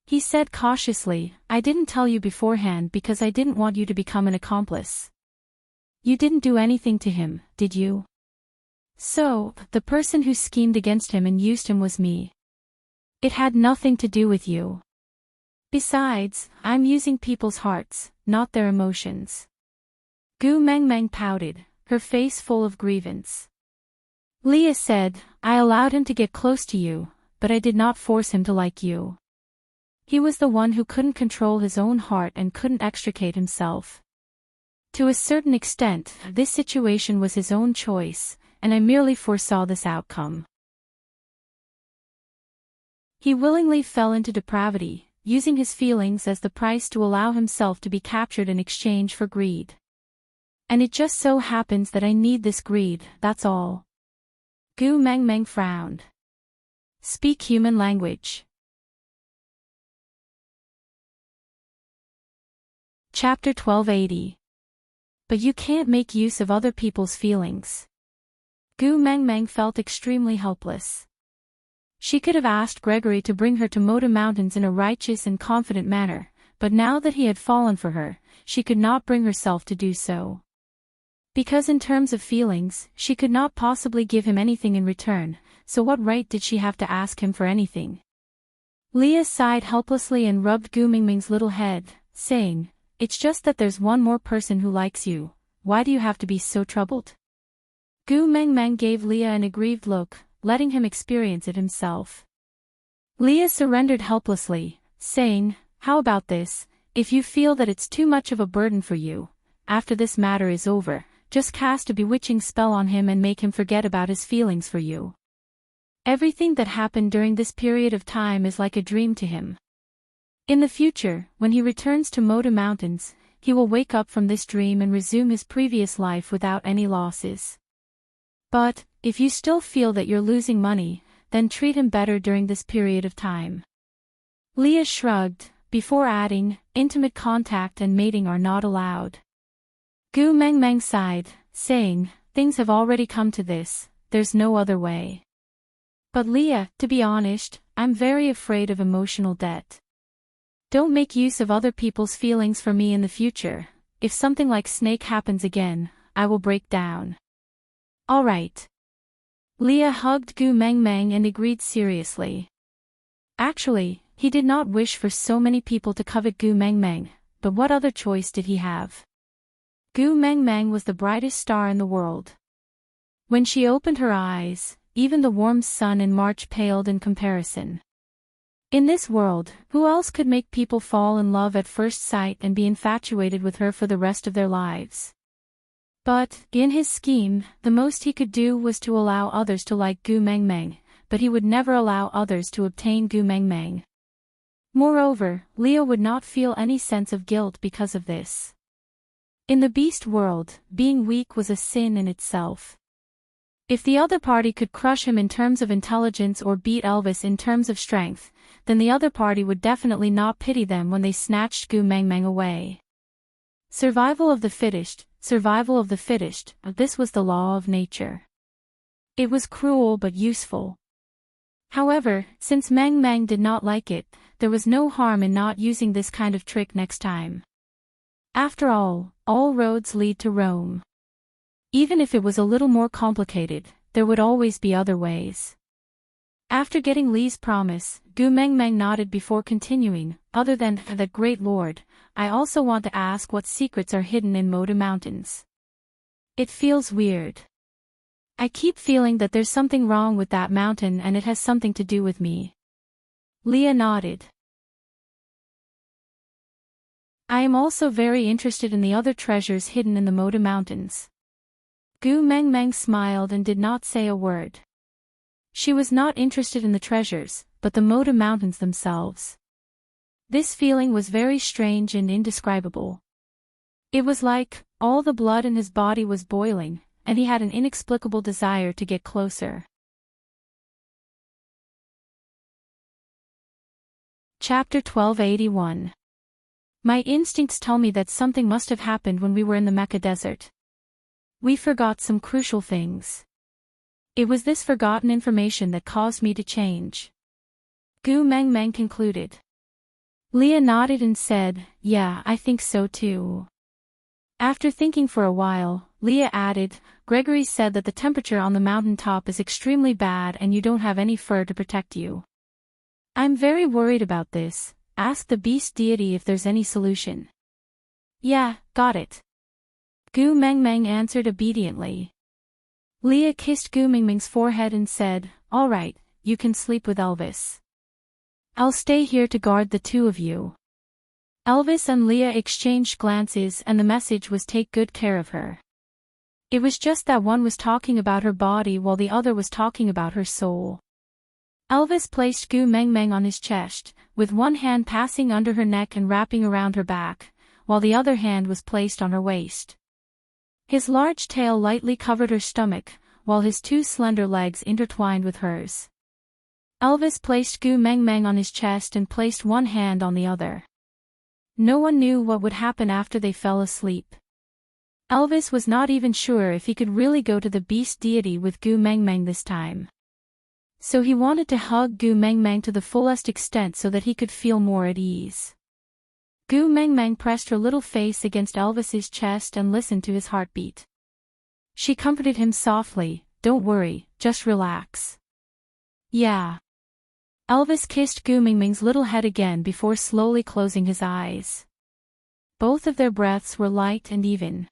He said cautiously, I didn't tell you beforehand because I didn't want you to become an accomplice. You didn't do anything to him, did you? So, the person who schemed against him and used him was me. It had nothing to do with you. Besides, I'm using people's hearts, not their emotions. Gu Mengmeng pouted, her face full of grievance. Leah said, I allowed him to get close to you, but I did not force him to like you. He was the one who couldn't control his own heart and couldn't extricate himself. To a certain extent, this situation was his own choice, and I merely foresaw this outcome. He willingly fell into depravity, using his feelings as the price to allow himself to be captured in exchange for greed. And it just so happens that I need this greed, that's all. Gu Mengmeng frowned. Speak human language. Chapter 1280. But you can't make use of other people's feelings. Gu Mengmeng felt extremely helpless. She could have asked Gregory to bring her to Moda Mountains in a righteous and confident manner, but now that he had fallen for her, she could not bring herself to do so. Because in terms of feelings, she could not possibly give him anything in return, so what right did she have to ask him for anything? Leah sighed helplessly and rubbed Gu Mingming's little head, saying, It's just that there's one more person who likes you, why do you have to be so troubled? Gu Mengmeng gave Leah an aggrieved look, letting him experience it himself. Leah surrendered helplessly, saying, How about this, if you feel that it's too much of a burden for you, after this matter is over, just cast a bewitching spell on him and make him forget about his feelings for you. Everything that happened during this period of time is like a dream to him. In the future, when he returns to Moda Mountains, he will wake up from this dream and resume his previous life without any losses. But, if you still feel that you're losing money, then treat him better during this period of time. Leah shrugged, before adding, intimate contact and mating are not allowed. Gu Mengmeng sighed, saying, Things have already come to this, there's no other way. But Leah, to be honest, I'm very afraid of emotional debt. Don't make use of other people's feelings for me in the future. If something like Snake happens again, I will break down. All right. Leah hugged Gu Mengmeng and agreed seriously. Actually, he did not wish for so many people to covet Gu Mengmeng, but what other choice did he have? Gu Mengmeng was the brightest star in the world. When she opened her eyes, even the warm sun in March paled in comparison. In this world, who else could make people fall in love at first sight and be infatuated with her for the rest of their lives? But, in his scheme, the most he could do was to allow others to like Gu Mengmeng, but he would never allow others to obtain Gu Mengmeng. Moreover, Leah would not feel any sense of guilt because of this. In the beast world, being weak was a sin in itself. If the other party could crush him in terms of intelligence or beat Elvis in terms of strength, then the other party would definitely not pity them when they snatched Gu Mengmeng away. Survival of the fittest, this was the law of nature. It was cruel but useful. However, since Mengmeng did not like it, there was no harm in not using this kind of trick next time. After all roads lead to Rome. Even if it was a little more complicated, there would always be other ways. After getting Li's promise, Gu Mengmeng nodded before continuing, Other than that, great lord, I also want to ask what secrets are hidden in Moda Mountains. It feels weird. I keep feeling that there's something wrong with that mountain and it has something to do with me. Leah nodded. I am also very interested in the other treasures hidden in the Moda Mountains. Gu Mengmeng smiled and did not say a word. She was not interested in the treasures, but the Moda Mountains themselves. This feeling was very strange and indescribable. It was like, all the blood in his body was boiling, and he had an inexplicable desire to get closer. Chapter 1281. My instincts tell me that something must have happened when we were in the Mecca desert. We forgot some crucial things. It was this forgotten information that caused me to change. Gu Mengmeng concluded. Leah nodded and said, yeah, I think so too. After thinking for a while, Leah added, Gregory said that the temperature on the mountain top is extremely bad and you don't have any fur to protect you. I'm very worried about this. Ask the beast deity if there's any solution. Yeah, got it. Gu Mengmeng answered obediently. Leah kissed Gu Mengmeng's forehead and said, all right, you can sleep with Elvis. I'll stay here to guard the two of you. Elvis and Leah exchanged glances and the message was take good care of her. It was just that one was talking about her body while the other was talking about her soul. Elvis placed Gu Mengmeng on his chest, with one hand passing under her neck and wrapping around her back, while the other hand was placed on her waist. His large tail lightly covered her stomach, while his two slender legs intertwined with hers. Elvis placed Gu Mengmeng on his chest and placed one hand on the other. No one knew what would happen after they fell asleep. Elvis was not even sure if he could really go to the beast deity with Gu Mengmeng this time. So he wanted to hug Gu Mengmeng to the fullest extent so that he could feel more at ease. Gu Mengmeng pressed her little face against Elvis's chest and listened to his heartbeat. She comforted him softly, don't worry, just relax. Yeah. Elvis kissed Gu Mengmeng's little head again before slowly closing his eyes. Both of their breaths were light and even.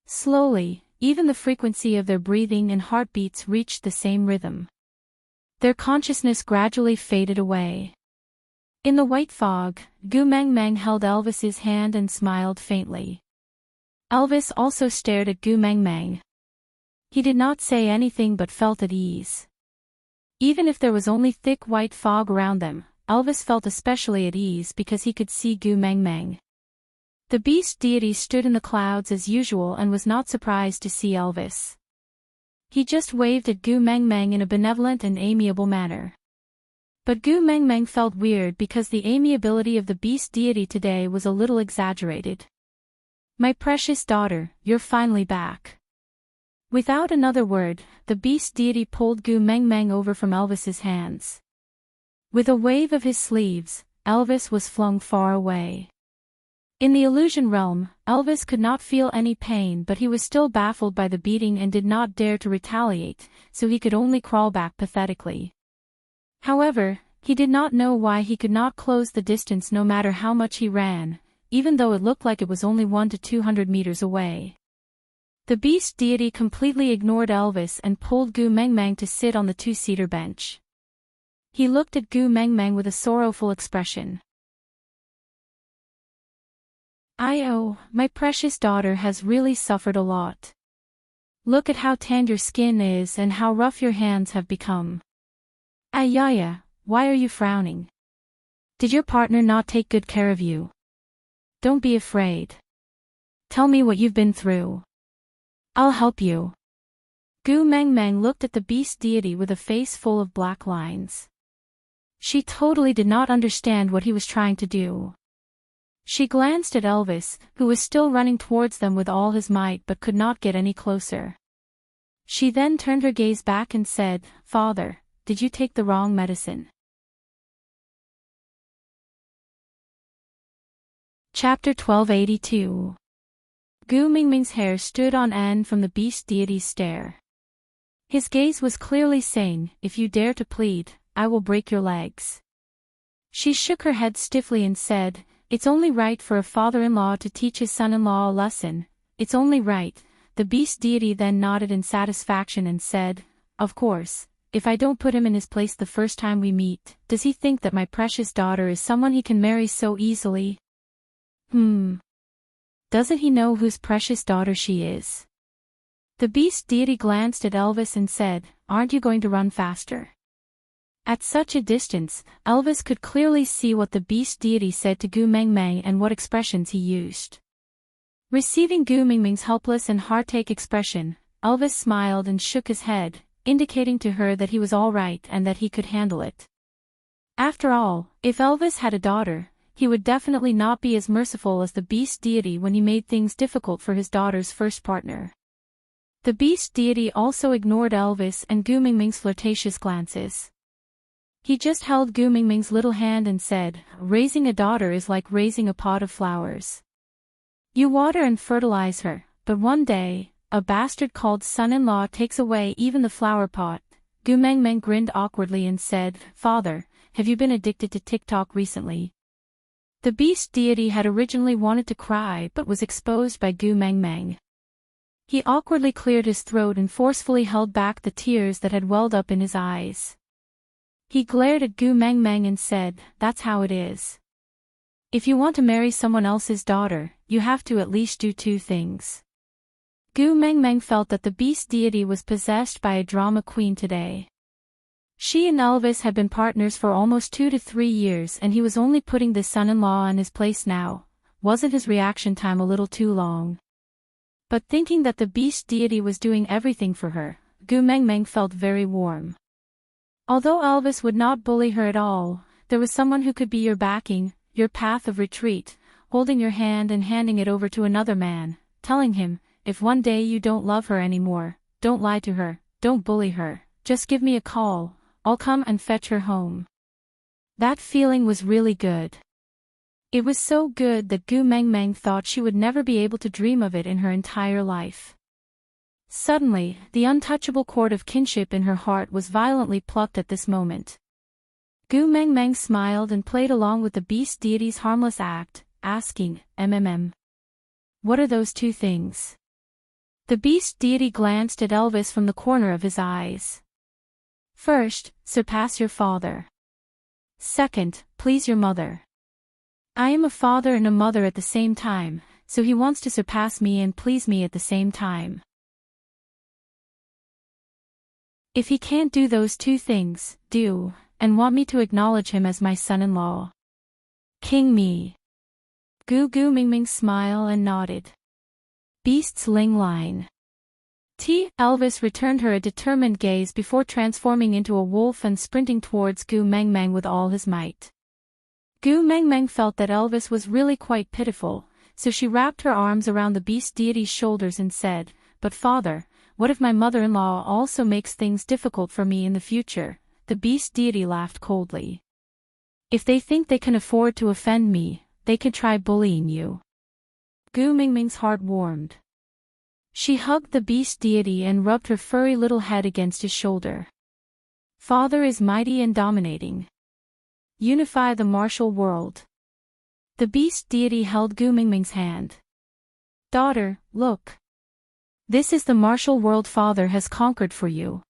Slowly, even the frequency of their breathing and heartbeats reached the same rhythm. Their consciousness gradually faded away. In the white fog, Gu Mengmeng held Elvis's hand and smiled faintly. Elvis also stared at Gu Mengmeng. He did not say anything but felt at ease. Even if there was only thick white fog around them, Elvis felt especially at ease because he could see Gu Mengmeng. The beast deity stood in the clouds as usual and was not surprised to see Elvis. He just waved at Gu Mengmeng in a benevolent and amiable manner. But Gu Mengmeng felt weird because the amiability of the beast deity today was a little exaggerated. My precious daughter, you're finally back. Without another word, the beast deity pulled Gu Mengmeng over from Elvis's hands. With a wave of his sleeves, Elvis was flung far away. In the illusion realm, Elvis could not feel any pain but he was still baffled by the beating and did not dare to retaliate, so he could only crawl back pathetically. However, he did not know why he could not close the distance no matter how much he ran, even though it looked like it was only 100 to 200 meters away. The beast deity completely ignored Elvis and pulled Gu Mengmeng to sit on the two-seater bench. He looked at Gu Mengmeng with a sorrowful expression. My precious daughter has really suffered a lot. Look at how tanned your skin is and how rough your hands have become. Ayaya, why are you frowning? Did your partner not take good care of you? Don't be afraid. Tell me what you've been through. I'll help you. Gu Mengmeng looked at the beast deity with a face full of black lines. She totally did not understand what he was trying to do. She glanced at Elvis, who was still running towards them with all his might but could not get any closer. She then turned her gaze back and said, Father, did you take the wrong medicine? Chapter 1282. Gu Mengmeng's hair stood on end from the beast deity's stare. His gaze was clearly saying, if you dare to plead, I will break your legs. She shook her head stiffly and said, it's only right for a father-in-law to teach his son-in-law a lesson, it's only right. The beast deity then nodded in satisfaction and said, of course, if I don't put him in his place the first time we meet, does he think that my precious daughter is someone he can marry so easily? Doesn't he know whose precious daughter she is? The beast deity glanced at Elvis and said, aren't you going to run faster? At such a distance, Elvis could clearly see what the beast deity said to Gu Mengmeng and what expressions he used. Receiving Gu Mengmeng's helpless and heartache expression, Elvis smiled and shook his head, indicating to her that he was all right and that he could handle it. After all, if Elvis had a daughter, he would definitely not be as merciful as the beast deity when he made things difficult for his daughter's first partner. The beast deity also ignored Elvis and Gu Mengmeng's flirtatious glances. He just held Gu Mengmeng's little hand and said, "Raising a daughter is like raising a pot of flowers. You water and fertilize her, but one day, a bastard called son-in-law takes away even the flower pot." Gu Mengmeng grinned awkwardly and said, "Father, have you been addicted to TikTok recently?" The beast deity had originally wanted to cry but was exposed by Gu Mengmeng. He awkwardly cleared his throat and forcefully held back the tears that had welled up in his eyes. He glared at Gu Mengmeng and said, "That's how it is. If you want to marry someone else's daughter, you have to at least do two things." Gu Mengmeng felt that the beast deity was possessed by a drama queen today. She and Elvis had been partners for almost 2 to 3 years and he was only putting this son-in-law in his place now. Wasn't his reaction time a little too long? But thinking that the beast deity was doing everything for her, Gu Mengmeng felt very warm. Although Elvis would not bully her at all, there was someone who could be your backing, your path of retreat, holding your hand and handing it over to another man, telling him, "If one day you don't love her anymore, don't lie to her, don't bully her, just give me a call, I'll come and fetch her home." That feeling was really good. It was so good that Gu Mengmeng thought she would never be able to dream of it in her entire life. Suddenly, the untouchable cord of kinship in her heart was violently plucked at this moment. Gu Mengmeng smiled and played along with the beast deity's harmless act, asking, What are those two things?" The beast deity glanced at Elvis from the corner of his eyes. "First, surpass your father. Second, please your mother. I am a father and a mother at the same time, so he wants to surpass me and please me at the same time. If he can't do those two things, and want me to acknowledge him as my son-in-law. King me." Gu Mengmeng smiled and nodded. "Beast's Ling line." Elvis returned her a determined gaze before transforming into a wolf and sprinting towards Gu Mengmeng with all his might. Gu Mengmeng felt that Elvis was really quite pitiful, so she wrapped her arms around the beast deity's shoulders and said, "But father, what if my mother-in-law also makes things difficult for me in the future?" The beast deity laughed coldly. "If they think they can afford to offend me, they could try bullying you." Gu Mengmeng's heart warmed. She hugged the beast deity and rubbed her furry little head against his shoulder. "Father is mighty and dominating. Unify the martial world." The beast deity held Gu Mengmeng's hand. "Daughter, look. This is the martial world Father has conquered for you.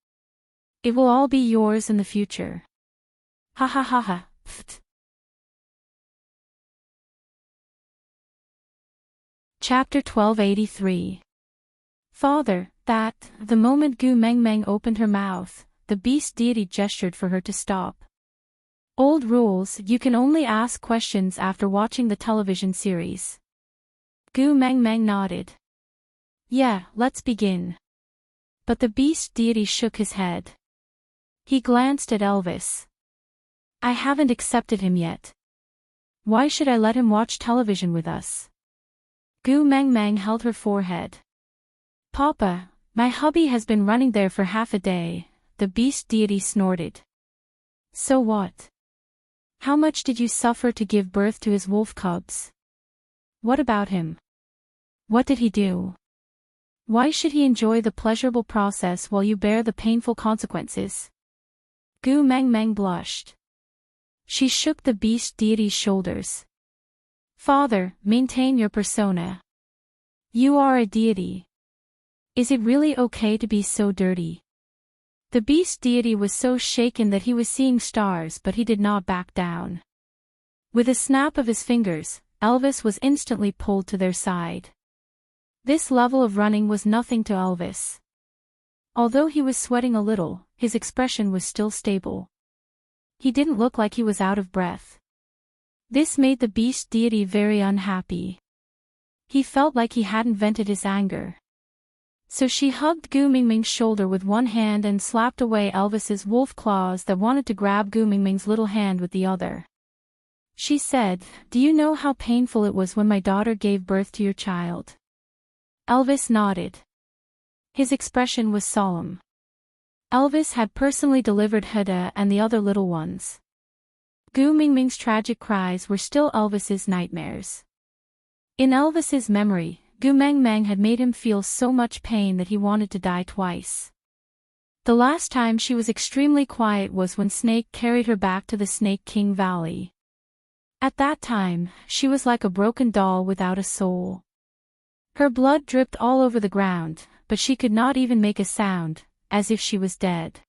It will all be yours in the future." Ha ha ha ha. Chapter 1283. "Father, that..." The moment Gu Mengmeng opened her mouth, the beast deity gestured for her to stop. "Old rules, you can only ask questions after watching the television series." Gu Mengmeng nodded. "Yeah, let's begin." But the beast deity shook his head. He glanced at Elvis. "I haven't accepted him yet. Why should I let him watch television with us?" Gu Mengmeng held her forehead. "Papa, my hubby has been running there for half a day," the beast deity snorted. "So what? How much did you suffer to give birth to his wolf cubs? What about him? What did he do? Why should he enjoy the pleasurable process while you bear the painful consequences?" Gu Mengmeng blushed. She shook the beast deity's shoulders. "Father, maintain your persona. You are a deity. Is it really okay to be so dirty?" The beast deity was so shaken that he was seeing stars, but he did not back down. With a snap of his fingers, Elvis was instantly pulled to their side. This level of running was nothing to Elvis. Although he was sweating a little, his expression was still stable. He didn't look like he was out of breath. This made the beast deity very unhappy. He felt like he hadn't vented his anger. So she hugged Gu Mingming's shoulder with one hand and slapped away Elvis's wolf claws that wanted to grab Gu Mingming's little hand with the other. She said, "Do you know how painful it was when my daughter gave birth to your child?" Elvis nodded. His expression was solemn. Elvis had personally delivered Heda and the other little ones. Gu Mingming's tragic cries were still Elvis's nightmares. In Elvis's memory, Gu Mengmeng had made him feel so much pain that he wanted to die twice. The last time she was extremely quiet was when Snake carried her back to the Snake King Valley. At that time, she was like a broken doll without a soul. Her blood dripped all over the ground, but she could not even make a sound, as if she was dead.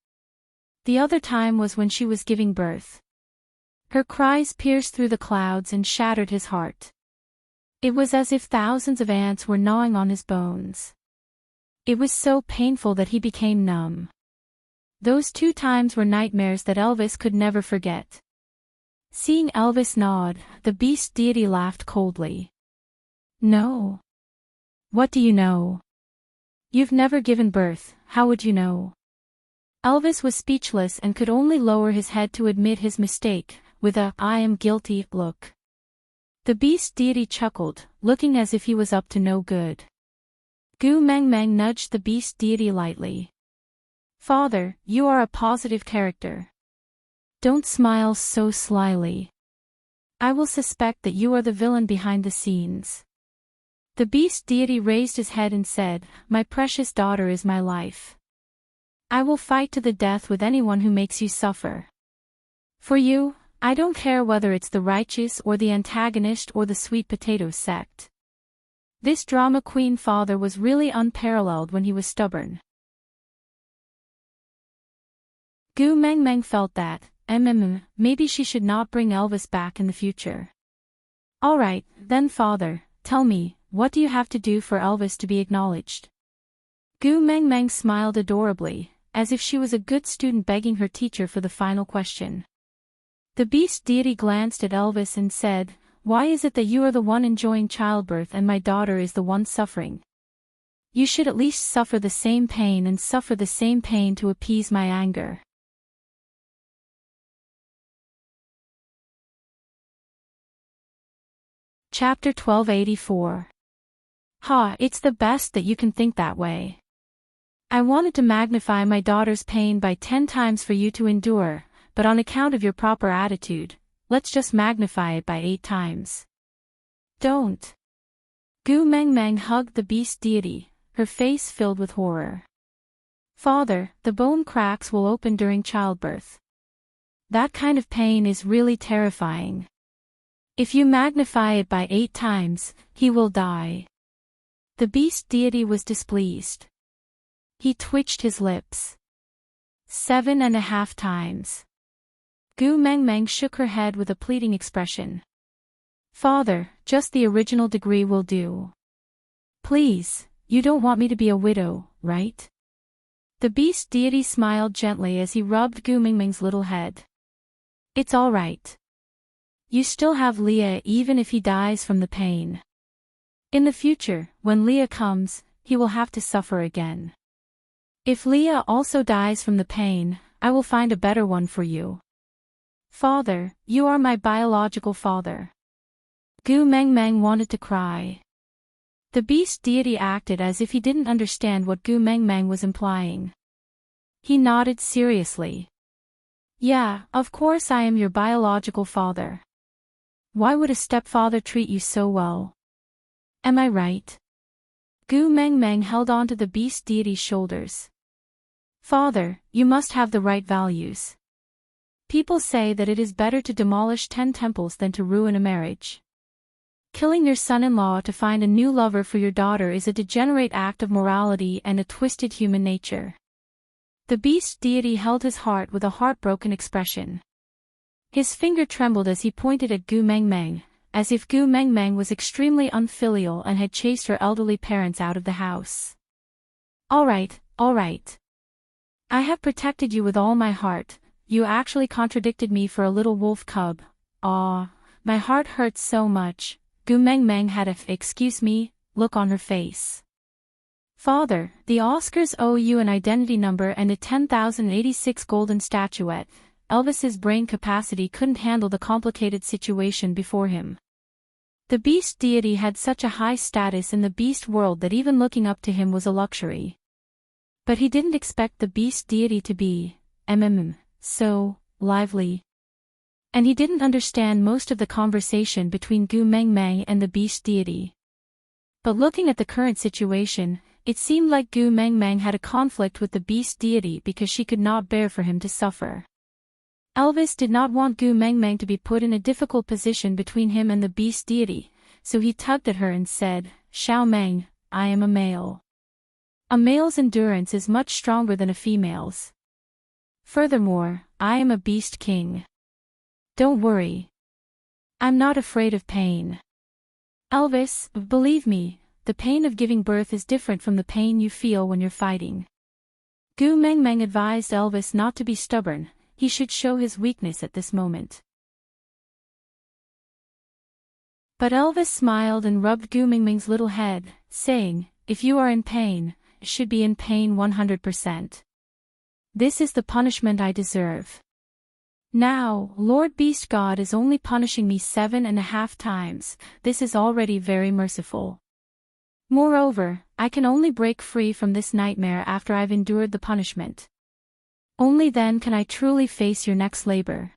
The other time was when she was giving birth. Her cries pierced through the clouds and shattered his heart. It was as if thousands of ants were gnawing on his bones. It was so painful that he became numb. Those 2 times were nightmares that Elvis could never forget. Seeing Elvis nod, the beast deity laughed coldly. "No. What do you know? You've never given birth, how would you know?" Elvis was speechless and could only lower his head to admit his mistake, with a "I am guilty" look. The beast deity chuckled, looking as if he was up to no good. Gu Mengmeng nudged the beast deity lightly. "Father, you are a positive character. Don't smile so slyly. I will suspect that you are the villain behind the scenes." The beast deity raised his head and said, "My precious daughter is my life. I will fight to the death with anyone who makes you suffer. For you, I don't care whether it's the righteous or the antagonist or the sweet potato sect." This drama queen father was really unparalleled when he was stubborn. Gu Mengmeng felt that, maybe she should not bring Elvis back in the future. "Alright, then father, tell me, what do you have to do for Elvis to be acknowledged?" Gu Mengmeng smiled adorably, as if she was a good student begging her teacher for the final question. The beast deity glanced at Elvis and said, "Why is it that you are the one enjoying childbirth and my daughter is the one suffering? You should at least suffer the same pain and suffer the same pain to appease my anger." Chapter 1284. "Ha, it's the best that you can think that way. I wanted to magnify my daughter's pain by 10 times for you to endure, but on account of your proper attitude, let's just magnify it by 8 times. Don't." Gu Mengmeng hugged the beast deity, her face filled with horror. "Father, the bone cracks will open during childbirth. That kind of pain is really terrifying. If you magnify it by 8 times, he will die." The beast deity was displeased. He twitched his lips. 7.5 times. Gu Mengmeng shook her head with a pleading expression. "Father, just the original degree will do. Please, you don't want me to be a widow, right?" The beast deity smiled gently as he rubbed Gu Mingming's little head. "It's all right. You still have Leah even if he dies from the pain. In the future, when Leah comes, he will have to suffer again. If Leah also dies from the pain, I will find a better one for you. Father, you are my biological father." Gu Mengmeng wanted to cry. The beast deity acted as if he didn't understand what Gu Mengmeng was implying. He nodded seriously. "Yeah, of course I am your biological father. Why would a stepfather treat you so well? Am I right?" Gu Mengmeng held on to the beast deity's shoulders. "Father, you must have the right values. People say that it is better to demolish 10 temples than to ruin a marriage. Killing your son-in-law to find a new lover for your daughter is a degenerate act of morality and a twisted human nature." The beast deity held his heart with a heartbroken expression. His finger trembled as he pointed at Gu Mengmeng, as if Gu Mengmeng was extremely unfilial and had chased her elderly parents out of the house. All right. I have protected you with all my heart. you actually contradicted me for a little wolf cub. Aw, my heart hurts so much. Gu Meng Meng had a excuse me look on her face. Father, the Oscars owe you an identity number and a 10,086 golden statuette. Elvis's brain capacity couldn't handle the complicated situation before him. The beast deity had such a high status in the beast world that even looking up to him was a luxury. But he didn't expect the beast deity to be, so lively. And he didn't understand most of the conversation between Gu Meng Meng and the beast deity. But looking at the current situation, it seemed like Gu Meng Meng had a conflict with the beast deity because she could not bear for him to suffer. Elvis did not want Gu Meng Meng to be put in a difficult position between him and the beast deity, so he tugged at her and said, Xiao Meng, I am a male. A male's endurance is much stronger than a female's. Furthermore, I am a beast king. Don't worry. I'm not afraid of pain. Elvis, believe me, the pain of giving birth is different from the pain you feel when you're fighting. Gu Meng Meng advised Elvis not to be stubborn, he should show his weakness at this moment. But Elvis smiled and rubbed Gu Meng Meng's little head, saying, if you are in pain, you should be in pain 100%. This is the punishment I deserve. Now, Lord Beast God is only punishing me 7.5 times, this is already very merciful. Moreover, I can only break free from this nightmare after I've endured the punishment. Only then can I truly face your next labor.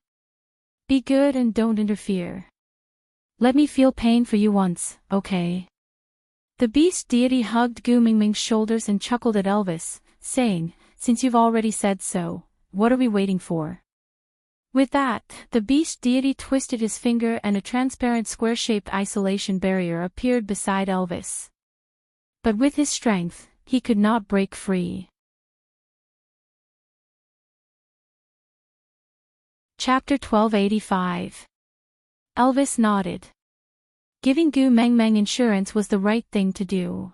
Be good and don't interfere. Let me feel pain for you once, okay? The beast deity hugged Gu Meng Meng's shoulders and chuckled at Elvis, saying, since you've already said so, what are we waiting for? With that, the beast deity twisted his finger and a transparent square-shaped isolation barrier appeared beside Elvis. But with his strength, he could not break free. Chapter 1285. Elvis nodded. Giving Gu Meng Meng insurance was the right thing to do.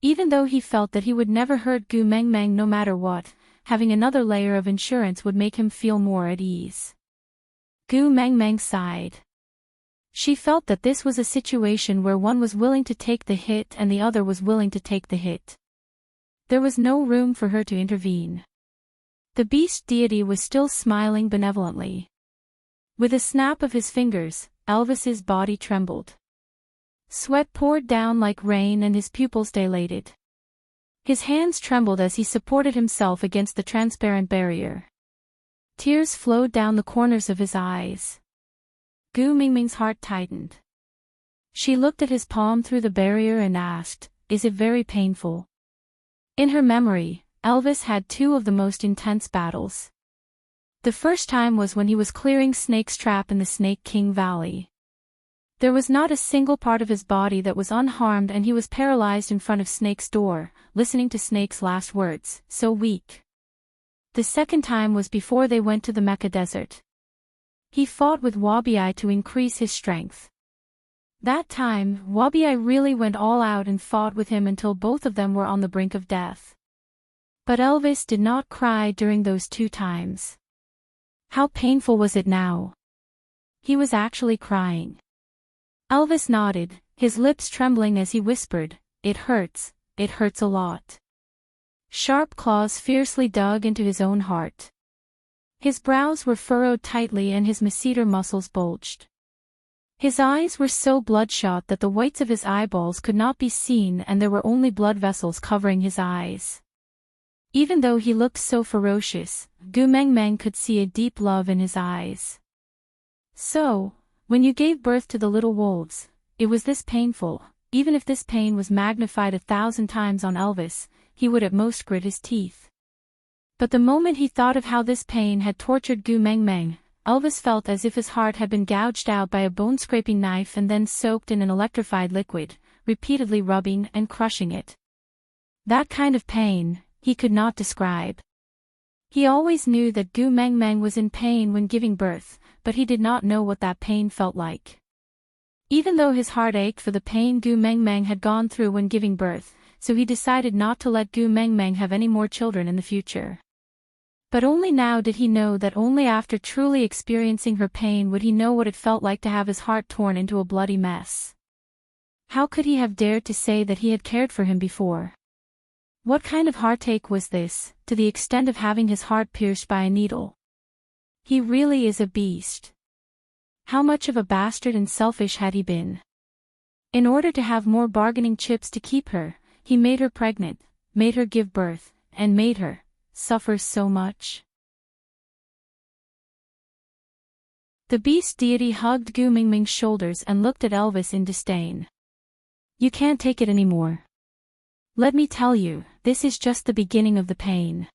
Even though he felt that he would never hurt Gu Meng Meng no matter what, having another layer of insurance would make him feel more at ease. Gu Meng Meng sighed. She felt that this was a situation where one was willing to take the hit and the other was willing to take the hit. There was no room for her to intervene. The beast deity was still smiling benevolently. With a snap of his fingers, Elvis's body trembled. Sweat poured down like rain and his pupils dilated. His hands trembled as he supported himself against the transparent barrier. Tears flowed down the corners of his eyes. Gu Meng Meng's heart tightened. She looked at his palm through the barrier and asked, is it very painful? In her memory, Elvis had two of the most intense battles. The first time was when he was clearing Snake's trap in the Snake King Valley. There was not a single part of his body that was unharmed and he was paralyzed in front of Snake's door, listening to Snake's last words, so weak. The second time was before they went to the Mecca Desert. He fought with Wabi to increase his strength. That time, Wabi really went all out and fought with him until both of them were on the brink of death. But Elvis did not cry during those 2 times. How painful was it now? He was actually crying. Elvis nodded, his lips trembling as he whispered, it hurts a lot. Sharp claws fiercely dug into his own heart. His brows were furrowed tightly and his masseter muscles bulged. His eyes were so bloodshot that the whites of his eyeballs could not be seen and there were only blood vessels covering his eyes. Even though he looked so ferocious, Gu Meng Meng could see a deep love in his eyes. So, when you gave birth to the little wolves, it was this painful. Even if this pain was magnified 1,000 times on Elvis, he would at most grit his teeth. But the moment he thought of how this pain had tortured Gu Meng Meng, Elvis felt as if his heart had been gouged out by a bone-scraping knife and then soaked in an electrified liquid, repeatedly rubbing and crushing it. That kind of pain, he could not describe. He always knew that Gu Meng Meng was in pain when giving birth, but he did not know what that pain felt like. Even though his heart ached for the pain Gu Meng Meng had gone through when giving birth, so he decided not to let Gu Meng Meng have any more children in the future. But only now did he know that only after truly experiencing her pain would he know what it felt like to have his heart torn into a bloody mess. How could he have dared to say that he had cared for him before? What kind of heartache was this, to the extent of having his heart pierced by a needle? He really is a beast. How much of a bastard and selfish had he been? In order to have more bargaining chips to keep her, he made her pregnant, made her give birth, and made her suffer so much. The beast deity hugged Gu Mingming's shoulders and looked at Elvis in disdain. You can't take it anymore. Let me tell you, this is just the beginning of the pain.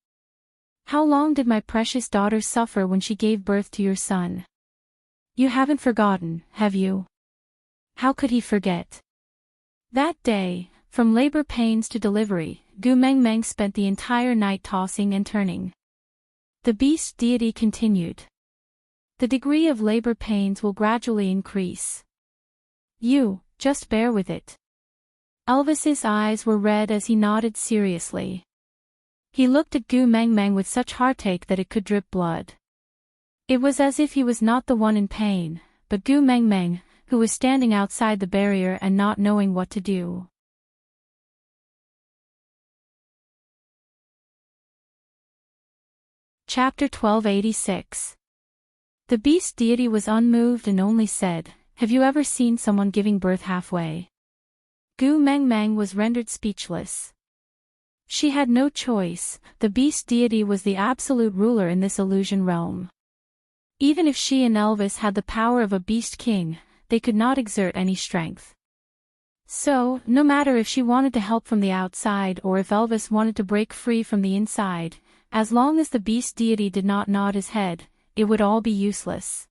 How long did my precious daughter suffer when she gave birth to your son? You haven't forgotten, have you? How could he forget? That day, from labor pains to delivery, Gu Mengmeng spent the entire night tossing and turning. The beast deity continued. The degree of labor pains will gradually increase. You, just bear with it. Elvis's eyes were red as he nodded seriously. He looked at Gu Mengmeng with such heartache that it could drip blood. It was as if he was not the one in pain, but Gu Mengmeng, who was standing outside the barrier and not knowing what to do. Chapter 1286. The beast deity was unmoved and only said, Have you ever seen someone giving birth halfway? Gu Mengmeng was rendered speechless. She had no choice, the beast deity was the absolute ruler in this illusion realm. Even if she and Elvis had the power of a beast king, they could not exert any strength. So, no matter if she wanted to help from the outside or if Elvis wanted to break free from the inside, as long as the beast deity did not nod his head, it would all be useless.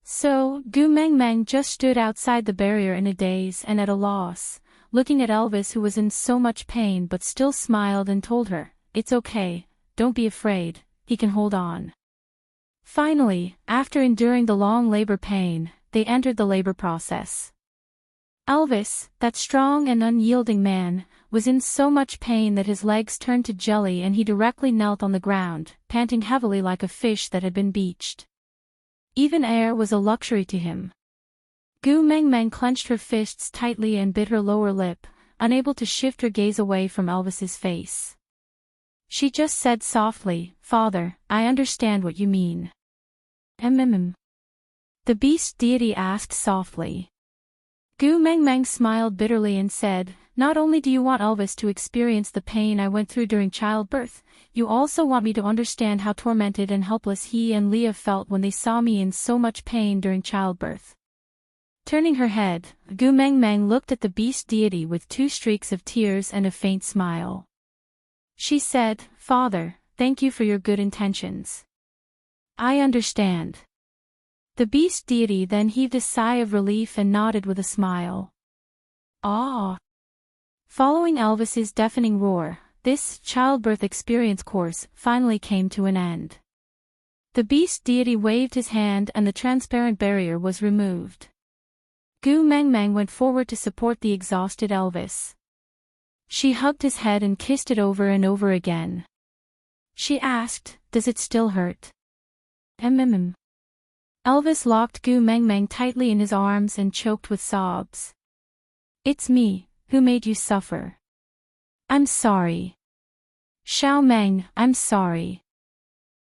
So, Gu Mengmeng just stood outside the barrier in a daze and at a loss, looking at Elvis who was in so much pain but still smiled and told her, It's okay, don't be afraid, he can hold on. Finally, after enduring the long labor pain, they entered the labor process. Elvis, that strong and unyielding man, was in so much pain that his legs turned to jelly and he directly knelt on the ground, panting heavily like a fish that had been beached. Even air was a luxury to him. Gu Mengmeng clenched her fists tightly and bit her lower lip, unable to shift her gaze away from Elvis's face. She just said softly, Father, I understand what you mean. The beast deity asked softly. Gu Mengmeng smiled bitterly and said, Not only do you want Elvis to experience the pain I went through during childbirth, you also want me to understand how tormented and helpless he and Leah felt when they saw me in so much pain during childbirth. Turning her head, Gu Mengmeng looked at the beast deity with 2 streaks of tears and a faint smile. She said, Father, thank you for your good intentions. I understand. The beast deity then heaved a sigh of relief and nodded with a smile. Ah! Following Elvis's deafening roar, this childbirth experience course finally came to an end. The beast deity waved his hand and the transparent barrier was removed. Gu Mengmeng went forward to support the exhausted Elvis. She hugged his head and kissed it over and over again. She asked, Does it still hurt? Elvis locked Gu Mengmeng tightly in his arms and choked with sobs. It's me, who made you suffer. I'm sorry. Xiao Meng, I'm sorry.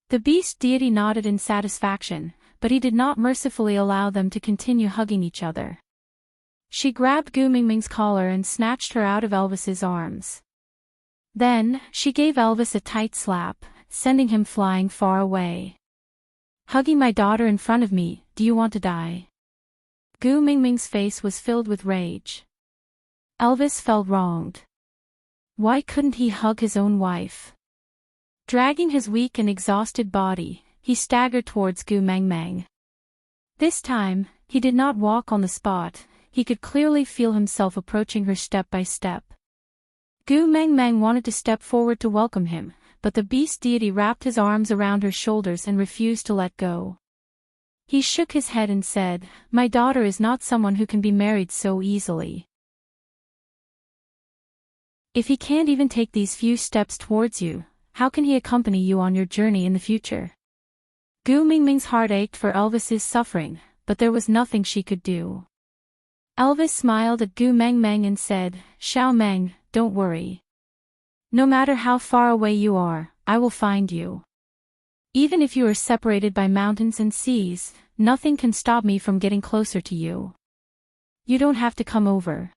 The beast deity nodded in satisfaction, but he did not mercifully allow them to continue hugging each other. She grabbed Gu Mingming's collar and snatched her out of Elvis's arms. Then, she gave Elvis a tight slap, sending him flying far away. Hugging my daughter in front of me, do you want to die? Gu Mingming's face was filled with rage. Elvis felt wronged. Why couldn't he hug his own wife? Dragging his weak and exhausted body, he staggered towards Gu Mengmeng. This time, he did not walk on the spot, he could clearly feel himself approaching her step by step. Gu Mengmeng wanted to step forward to welcome him, but the beast deity wrapped his arms around her shoulders and refused to let go. He shook his head and said, My daughter is not someone who can be married so easily. If he can't even take these few steps towards you, how can he accompany you on your journey in the future? Gu Mingming's heart ached for Elvis's suffering, but there was nothing she could do. Elvis smiled at Gu Mengmeng and said, Xiao Meng, don't worry. No matter how far away you are, I will find you. Even if you are separated by mountains and seas, nothing can stop me from getting closer to you. You don't have to come over.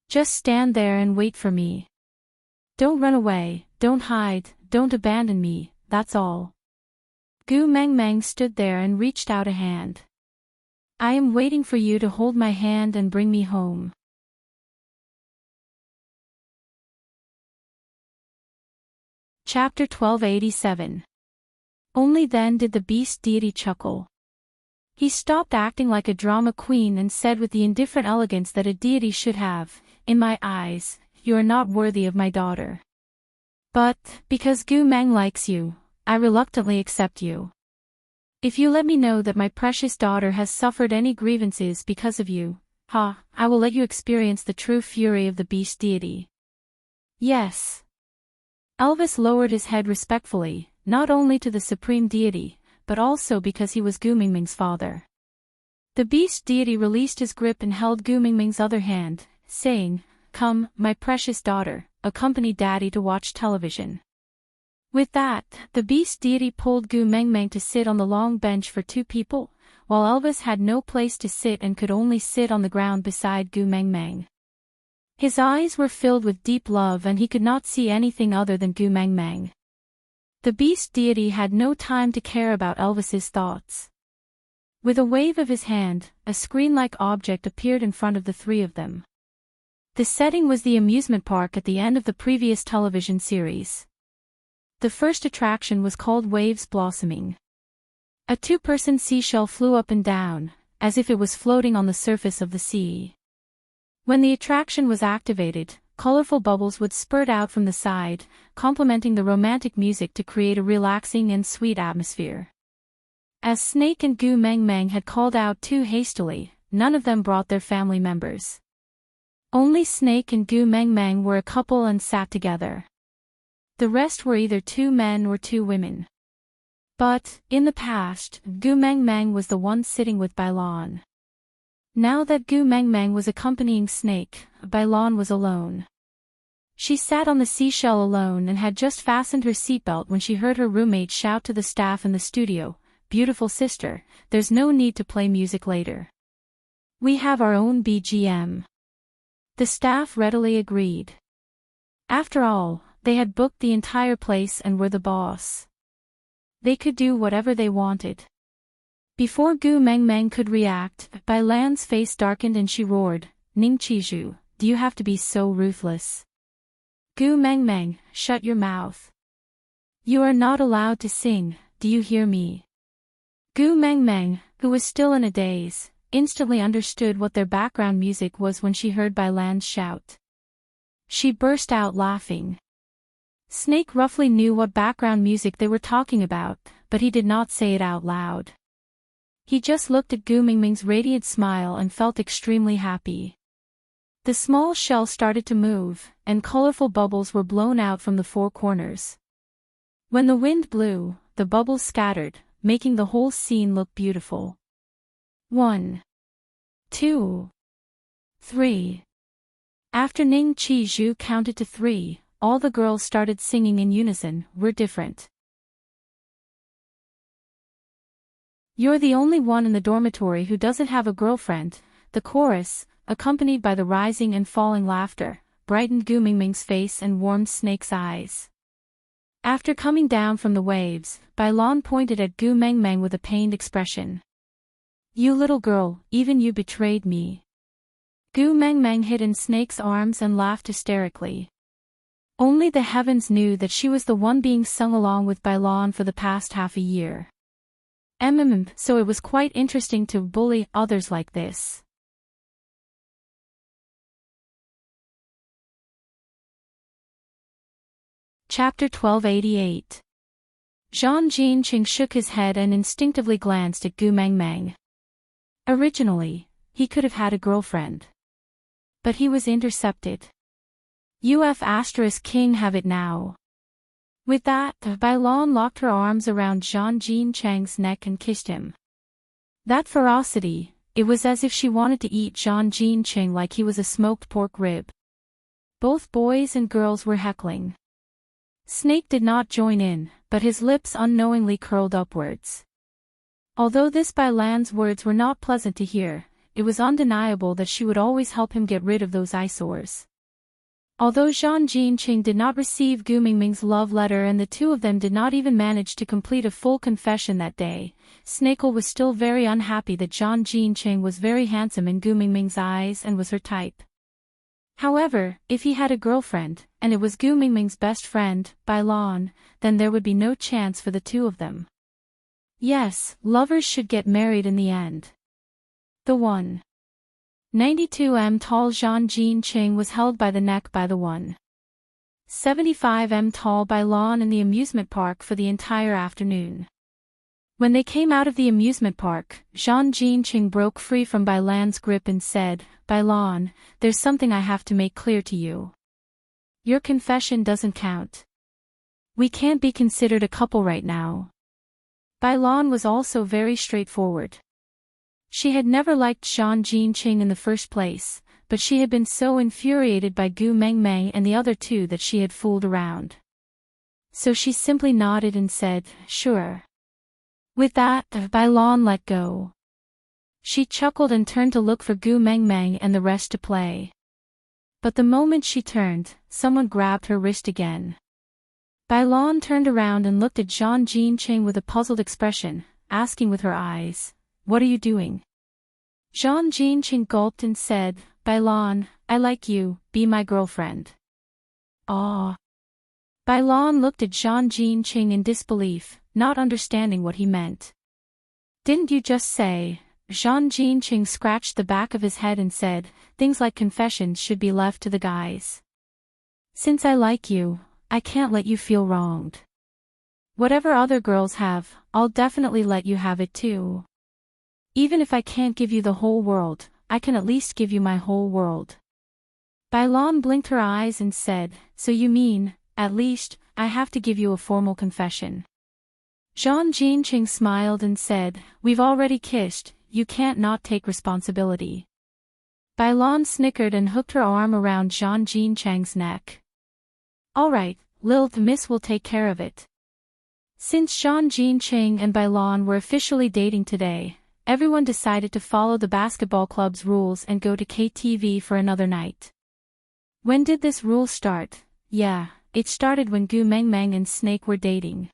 Just stand there and wait for me. Don't run away, don't hide, don't abandon me, that's all. Gu Mengmeng stood there and reached out a hand. I am waiting for you to hold my hand and bring me home. Chapter 1287. Only then did the beast deity chuckle. He stopped acting like a drama queen and said with the indifferent elegance that a deity should have, in my eyes, you are not worthy of my daughter. But, because Gu Meng likes you, I reluctantly accept you. If you let me know that my precious daughter has suffered any grievances because of you, I will let you experience the true fury of the beast deity. Yes. Elvis lowered his head respectfully, not only to the supreme deity, but also because he was Gu Mingming's father. The beast deity released his grip and held Gu Mingming's other hand, saying, Come, my precious daughter, accompany daddy to watch television. With that, the beast deity pulled Gu Mengmeng to sit on the long bench for two people, while Elvis had no place to sit and could only sit on the ground beside Gu Mengmeng. His eyes were filled with deep love and he could not see anything other than Gu Mengmeng. The beast deity had no time to care about Elvis's thoughts. With a wave of his hand, a screen-like object appeared in front of the three of them. The setting was the amusement park at the end of the previous television series. The first attraction was called Waves Blossoming. A two-person seashell flew up and down, as if it was floating on the surface of the sea. When the attraction was activated, colorful bubbles would spurt out from the side, complementing the romantic music to create a relaxing and sweet atmosphere. As Snake and Gu Mengmeng had called out too hastily, none of them brought their family members. Only Snake and Gu Mengmeng were a couple and sat together. The rest were either two men or two women. But, in the past, Gu Mengmeng was the one sitting with Bailon. Now that Gu Mengmeng was accompanying Snake, Bailon was alone. She sat on the seashell alone and had just fastened her seatbelt when she heard her roommate shout to the staff in the studio, Beautiful sister, there's no need to play music later. We have our own BGM. The staff readily agreed. After all, they had booked the entire place and were the boss. They could do whatever they wanted. Before Gu Mengmeng could react, Bailan's face darkened and she roared, Ning Qizhu, do you have to be so ruthless? Gu Mengmeng, shut your mouth. You are not allowed to sing, do you hear me? Gu Mengmeng, who was still in a daze, instantly understood what their background music was when she heard Bailan's shout. She burst out laughing. Snake roughly knew what background music they were talking about, but he did not say it out loud. He just looked at Gu Mingming's radiant smile and felt extremely happy. The small shell started to move, and colorful bubbles were blown out from the four corners. When the wind blew, the bubbles scattered, making the whole scene look beautiful. 1, 2, 3. After Ning Qizhu counted to 3, all the girls started singing in unison, We're different. You're the only one in the dormitory who doesn't have a girlfriend, the chorus, accompanied by the rising and falling laughter, brightened Gu Mingming's face and warmed Snake's eyes. After coming down from the waves, Bailon pointed at Gu Mengmeng with a pained expression. You little girl, even you betrayed me. Gu Mengmeng hid in Snake's arms and laughed hysterically. Only the heavens knew that she was the one being sung along with Bailon for the past half a year. So it was quite interesting to bully others like this. Chapter 1288. Zhang Jinqing shook his head and instinctively glanced at Gu Mengmeng. Originally, he could have had a girlfriend. But he was intercepted. King have it now. With that, Bailon locked her arms around Zhang Jin Chang's neck and kissed him. That ferocity, it was as if she wanted to eat Zhang Jin Chang like he was a smoked pork rib. Both boys and girls were heckling. Snake did not join in, but his lips unknowingly curled upwards. Although this Bailan's words were not pleasant to hear, it was undeniable that she would always help him get rid of those eyesores. Although Zhang Jinqing did not receive Gu Mingming's love letter and the two of them did not even manage to complete a full confession that day, Snakel was still very unhappy that Zhang Jinqing was very handsome in Gu Mingming's eyes and was her type. However, if he had a girlfriend, and it was Gu Mingming's best friend, Bailan, then there would be no chance for the two of them. Yes, lovers should get married in the end. The 192 tall Zhang Jinqing was held by the neck by the 175 tall Bailan in the amusement park for the entire afternoon. When they came out of the amusement park, Zhang Jinqing broke free from Bailan's grip and said, "Bailan, there's something I have to make clear to you. Your confession doesn't count. We can't be considered a couple right now." Bailan was also very straightforward. She had never liked Zhang Jinqing in the first place, but she had been so infuriated by Gu Mengmei and the other two that she had fooled around. So she simply nodded and said, "Sure." With that, Bailan let go. She chuckled and turned to look for Gu Mengmei and the rest to play. But the moment she turned, someone grabbed her wrist again. Bailan turned around and looked at Zhang Jinqing with a puzzled expression, asking with her eyes, "What are you doing?" Zhang Jinqing gulped and said, "Bailan, I like you, be my girlfriend." "Aw." Bailan looked at Zhang Jinqing in disbelief, not understanding what he meant. "Didn't you just say?" Zhang Jinqing scratched the back of his head and said, "Things like confessions should be left to the guys. Since I like you, I can't let you feel wronged. Whatever other girls have, I'll definitely let you have it too. Even if I can't give you the whole world, I can at least give you my whole world." Bailan blinked her eyes and said, "So you mean, at least, I have to give you a formal confession?" Zhang Jinqing smiled and said, "We've already kissed, you can't not take responsibility." Bailan snickered and hooked her arm around Zhang Jinchang's neck. "All right, Lilith Miss will take care of it." Since Zhang Jinqing and Bailan were officially dating today, everyone decided to follow the basketball club's rules and go to KTV for another night. When did this rule start? Yeah, it started when Gu Mengmeng and Snake were dating.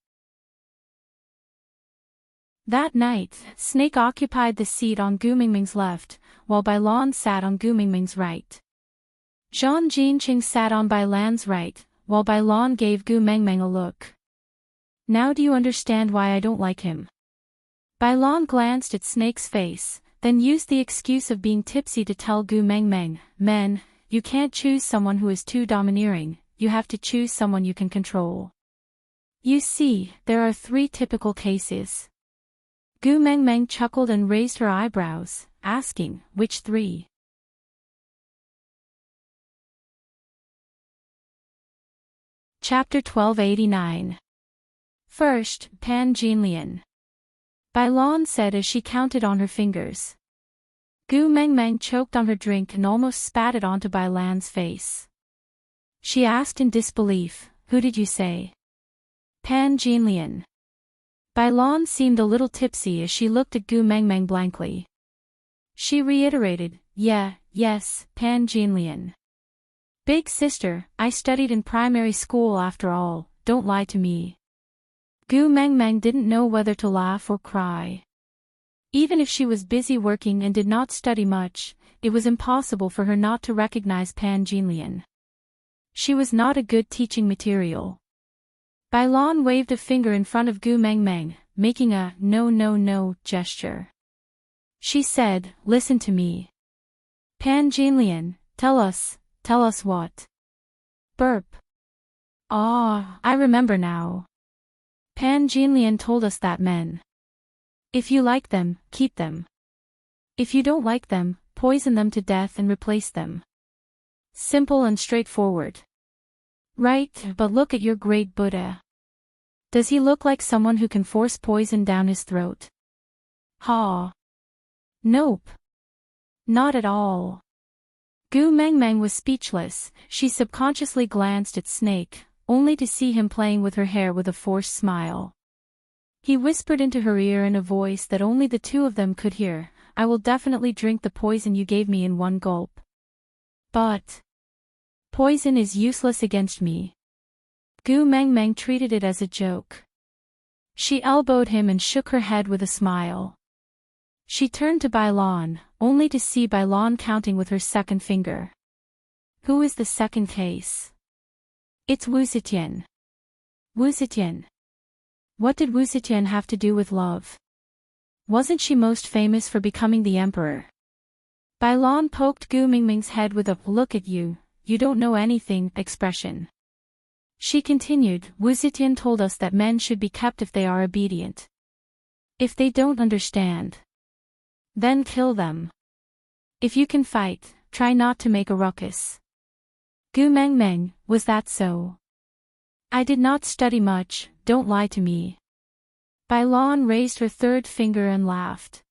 That night, Snake occupied the seat on Gu Mingming's left, while Bailan sat on Gu Mingming's right. Zhang Jinqing sat on Bailan's right, while Bailan gave Gu Mengmeng a look. "Now do you understand why I don't like him?" Bailan glanced at Snake's face, then used the excuse of being tipsy to tell Gu Mengmeng, "Men, you can't choose someone who is too domineering, you have to choose someone you can control. You see, there are 3 typical cases." Gu Mengmeng chuckled and raised her eyebrows, asking, "Which 3?" Chapter 1289. First, Pan Jinlian. Bailan said as she counted on her fingers. Gu Mengmeng choked on her drink and almost spat it onto Bailan's face. She asked in disbelief, "Who did you say?" "Pan Jinlian." Bailan seemed a little tipsy as she looked at Gu Mengmeng blankly. She reiterated, yes, Pan Jinlian. "Big sister, I studied in primary school after all, don't lie to me." Gu Mengmeng didn't know whether to laugh or cry. Even if she was busy working and did not study much, it was impossible for her not to recognize Pan Jinlian. She was not a good teaching material. Bailan waved a finger in front of Gu Mengmeng, making a no gesture. She said, "Listen to me. Pan Jinlian, tell us what?" Burp. "Ah, I remember now. Pan Jinlian told us that men. If you like them, keep them. If you don't like them, poison them to death and replace them. Simple and straightforward. Right, but look at your great Buddha. Does he look like someone who can force poison down his throat? Ha! Nope. Not at all. Gu Mengmeng was speechless. She subconsciously glanced at Snake, only to see him playing with her hair with a forced smile. He whispered into her ear in a voice that only the two of them could hear, "I will definitely drink the poison you gave me in one gulp. But poison is useless against me." Gu Mengmeng treated it as a joke. She elbowed him and shook her head with a smile. She turned to Bailon, only to see Bailon counting with her second finger. "Who is the second case?" "It's Wu Zetian." "Wu Zetian? What did Wu Zetian have to do with love? Wasn't she most famous for becoming the emperor?" Bailon poked Gu Mingming's head with a "look at you, you don't know anything" expression. She continued, "Wu Zetian told us that men should be kept if they are obedient. If they don't understand, then kill them. If you can fight, try not to make a ruckus." Gu Mengmeng, was that so? "I did not study much, don't lie to me." Bailon raised her third finger and laughed.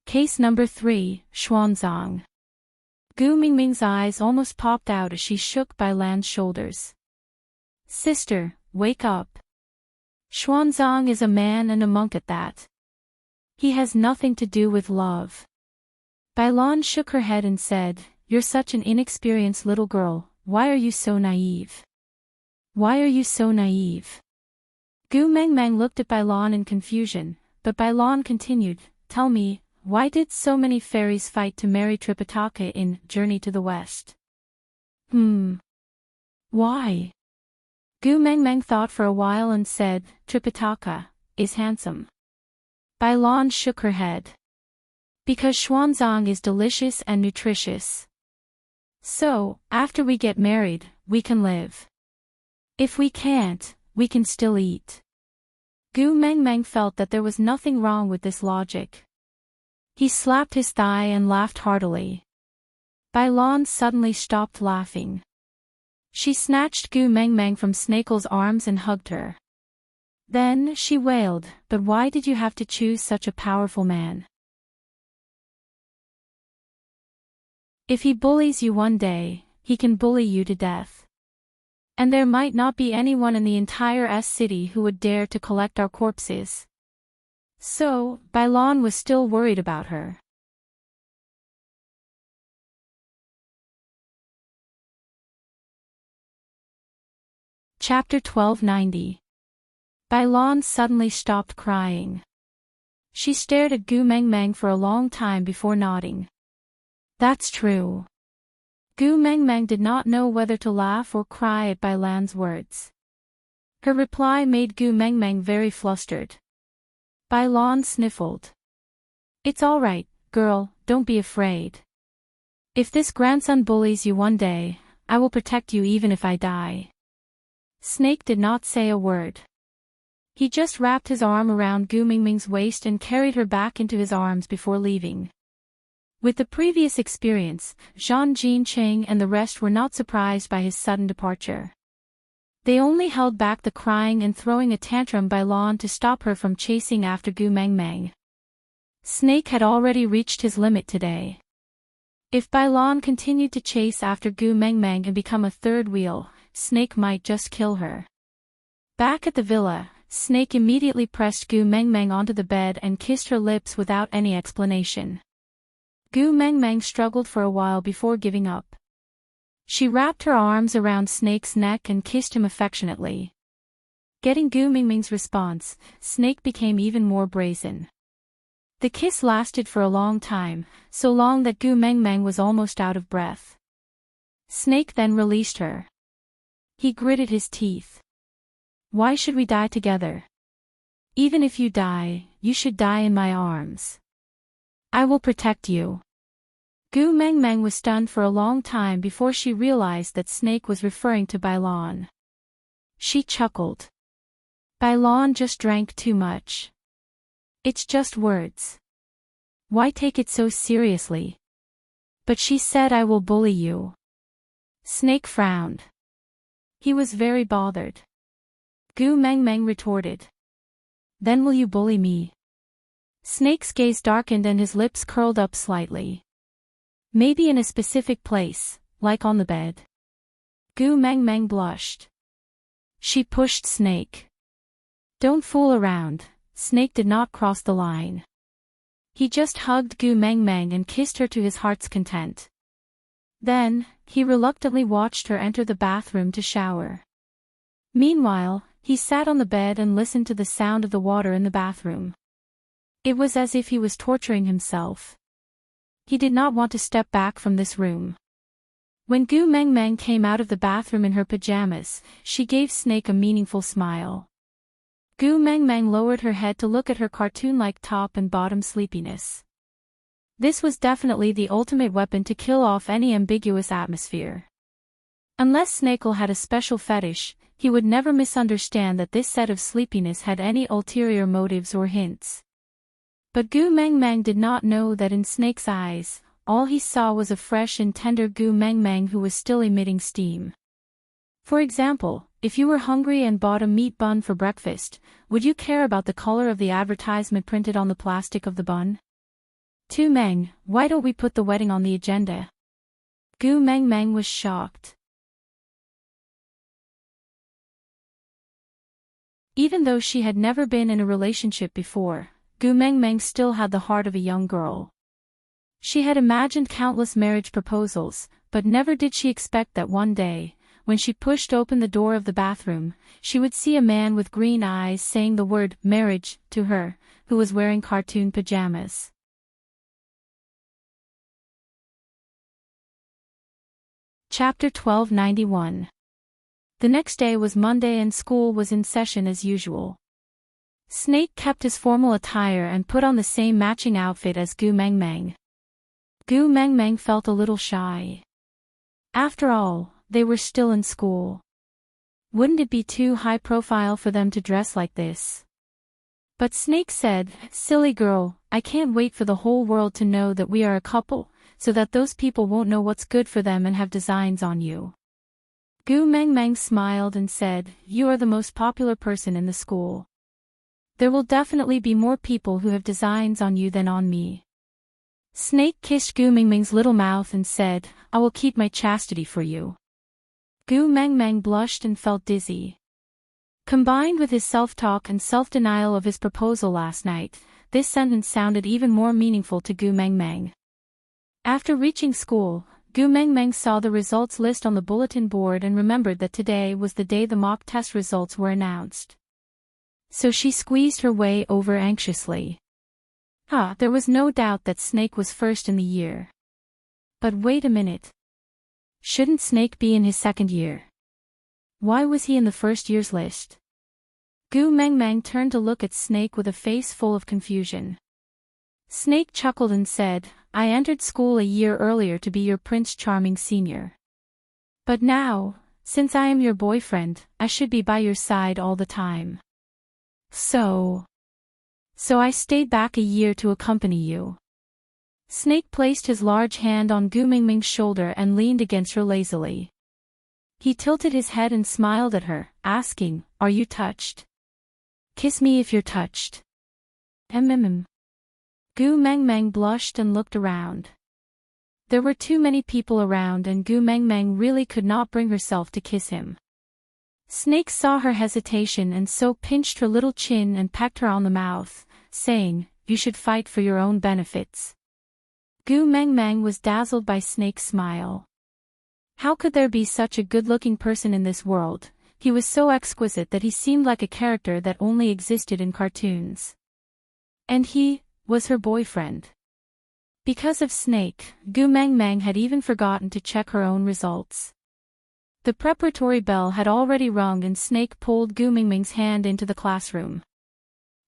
Case number 3, Xuanzang. Gu Mingming's eyes almost popped out as she shook Bailan's shoulders. "Sister, wake up. Xuanzang is a man and a monk at that. He has nothing to do with love." Bailon shook her head and said, "You're such an inexperienced little girl, why are you so naive? Why are you so naive?" Gu Mengmeng looked at Bailon in confusion, but Bailon continued, "Tell me, why did so many fairies fight to marry Tripitaka in Journey to the West?" Why? Gu Mengmeng thought for a while and said, "Tripitaka is handsome." Bailon shook her head. "Because Xuanzang is delicious and nutritious. So, after we get married, we can live. If we can't, we can still eat." Gu Mengmeng felt that there was nothing wrong with this logic. He slapped his thigh and laughed heartily. Bailon suddenly stopped laughing. She snatched Gu Mengmeng from Snakel's arms and hugged her. Then she wailed, "But why did you have to choose such a powerful man? If he bullies you one day, he can bully you to death. And there might not be anyone in the entire city who would dare to collect our corpses." So, Bailon was still worried about her. Chapter 1290. Bailon suddenly stopped crying. She stared at Gu Mengmeng for a long time before nodding. "That's true." Gu Mengmeng did not know whether to laugh or cry at Bailon's words. Her reply made Gu Mengmeng very flustered. Bailon sniffled. "It's all right, girl, don't be afraid. If this grandson bullies you one day, I will protect you even if I die." Snake did not say a word. He just wrapped his arm around Gu Mingming's waist and carried her back into his arms before leaving. With the previous experience, Zhang Jincheng and the rest were not surprised by his sudden departure. They only held back the crying and throwing a tantrum by Bailon to stop her from chasing after Gu Mengmeng. Snake had already reached his limit today. If Bailon continued to chase after Gu Mengmeng and become a third wheel, Snake might just kill her. Back at the villa, Snake immediately pressed Gu Mengmeng onto the bed and kissed her lips without any explanation. Gu Mengmeng struggled for a while before giving up. She wrapped her arms around Snake's neck and kissed him affectionately. Getting Gu Mingming's response, Snake became even more brazen. The kiss lasted for a long time, so long that Gu Mengmeng was almost out of breath. Snake then released her. He gritted his teeth. "Why should we die together? Even if you die, you should die in my arms. I will protect you." Gu Mengmeng was stunned for a long time before she realized that Snake was referring to Bailon. She chuckled. "Bailon just drank too much. It's just words. Why take it so seriously?" "But she said I will bully you." Snake frowned. He was very bothered. Gu Meng Meng retorted. Then will you bully me? Snake's gaze darkened and his lips curled up slightly. Maybe in a specific place, like on the bed. Gu Meng Meng blushed. She pushed Snake. Don't fool around, Snake did not cross the line. He just hugged Gu Meng Meng and kissed her to his heart's content. Then, he reluctantly watched her enter the bathroom to shower. Meanwhile, he sat on the bed and listened to the sound of the water in the bathroom. It was as if he was torturing himself. He did not want to step back from this room. When Gu Meng Meng came out of the bathroom in her pajamas, she gave Snake a meaningful smile. Gu Meng Meng lowered her head to look at her cartoon-like top and bottom sleepiness. This was definitely the ultimate weapon to kill off any ambiguous atmosphere. Unless Snakel had a special fetish, he would never misunderstand that this set of sleepiness had any ulterior motives or hints. But Gu Meng Meng did not know that in Snake's eyes, all he saw was a fresh and tender Gu Meng Meng who was still emitting steam. For example, if you were hungry and bought a meat bun for breakfast, would you care about the color of the advertisement printed on the plastic of the bun? Tu Meng, why don't we put the wedding on the agenda? Gu Meng Meng was shocked. Even though she had never been in a relationship before, Gu Meng Meng still had the heart of a young girl. She had imagined countless marriage proposals, but never did she expect that one day, when she pushed open the door of the bathroom, she would see a man with green eyes saying the word marriage to her, who was wearing cartoon pajamas. Chapter 1291. The next day was Monday and school was in session as usual. Snake kept his formal attire and put on the same matching outfit as Gu Meng Meng. Gu Meng Meng felt a little shy. After all, they were still in school. Wouldn't it be too high profile for them to dress like this? But Snake said, "Silly girl, I can't wait for the whole world to know that we are a couple, so that those people won't know what's good for them and have designs on you." Gu Meng Meng smiled and said, "You are the most popular person in the school. There will definitely be more people who have designs on you than on me." Snake kissed Gu Meng Meng's little mouth and said, "I will keep my chastity for you." Gu Meng Meng blushed and felt dizzy. Combined with his self-talk and self-denial of his proposal last night, this sentence sounded even more meaningful to Gu Meng Meng. After reaching school, Gu Meng Meng saw the results list on the bulletin board and remembered that today was the day the mock test results were announced. So she squeezed her way over anxiously. There was no doubt that Snake was first in the year. But wait a minute. Shouldn't Snake be in his second year? Why was he in the first year's list? Gu Meng Meng turned to look at Snake with a face full of confusion. Snake chuckled and said, "I entered school a year earlier to be your Prince Charming Senior. But now, since I am your boyfriend, I should be by your side all the time. So I stayed back a year to accompany you." Snake placed his large hand on Gu Meng Meng's shoulder and leaned against her lazily. He tilted his head and smiled at her, asking, "Are you touched? Kiss me if you're touched." Gu Meng Meng blushed and looked around. There were too many people around and Gu Meng Meng really could not bring herself to kiss him. Snake saw her hesitation and so pinched her little chin and pecked her on the mouth, saying, "You should fight for your own benefits." Gu Meng Meng was dazzled by Snake's smile. How could there be such a good-looking person in this world? He was so exquisite that he seemed like a character that only existed in cartoons. And he was her boyfriend. Because of Snake, Gu Meng Meng had even forgotten to check her own results. The preparatory bell had already rung and Snake pulled Gu Meng Meng's hand into the classroom.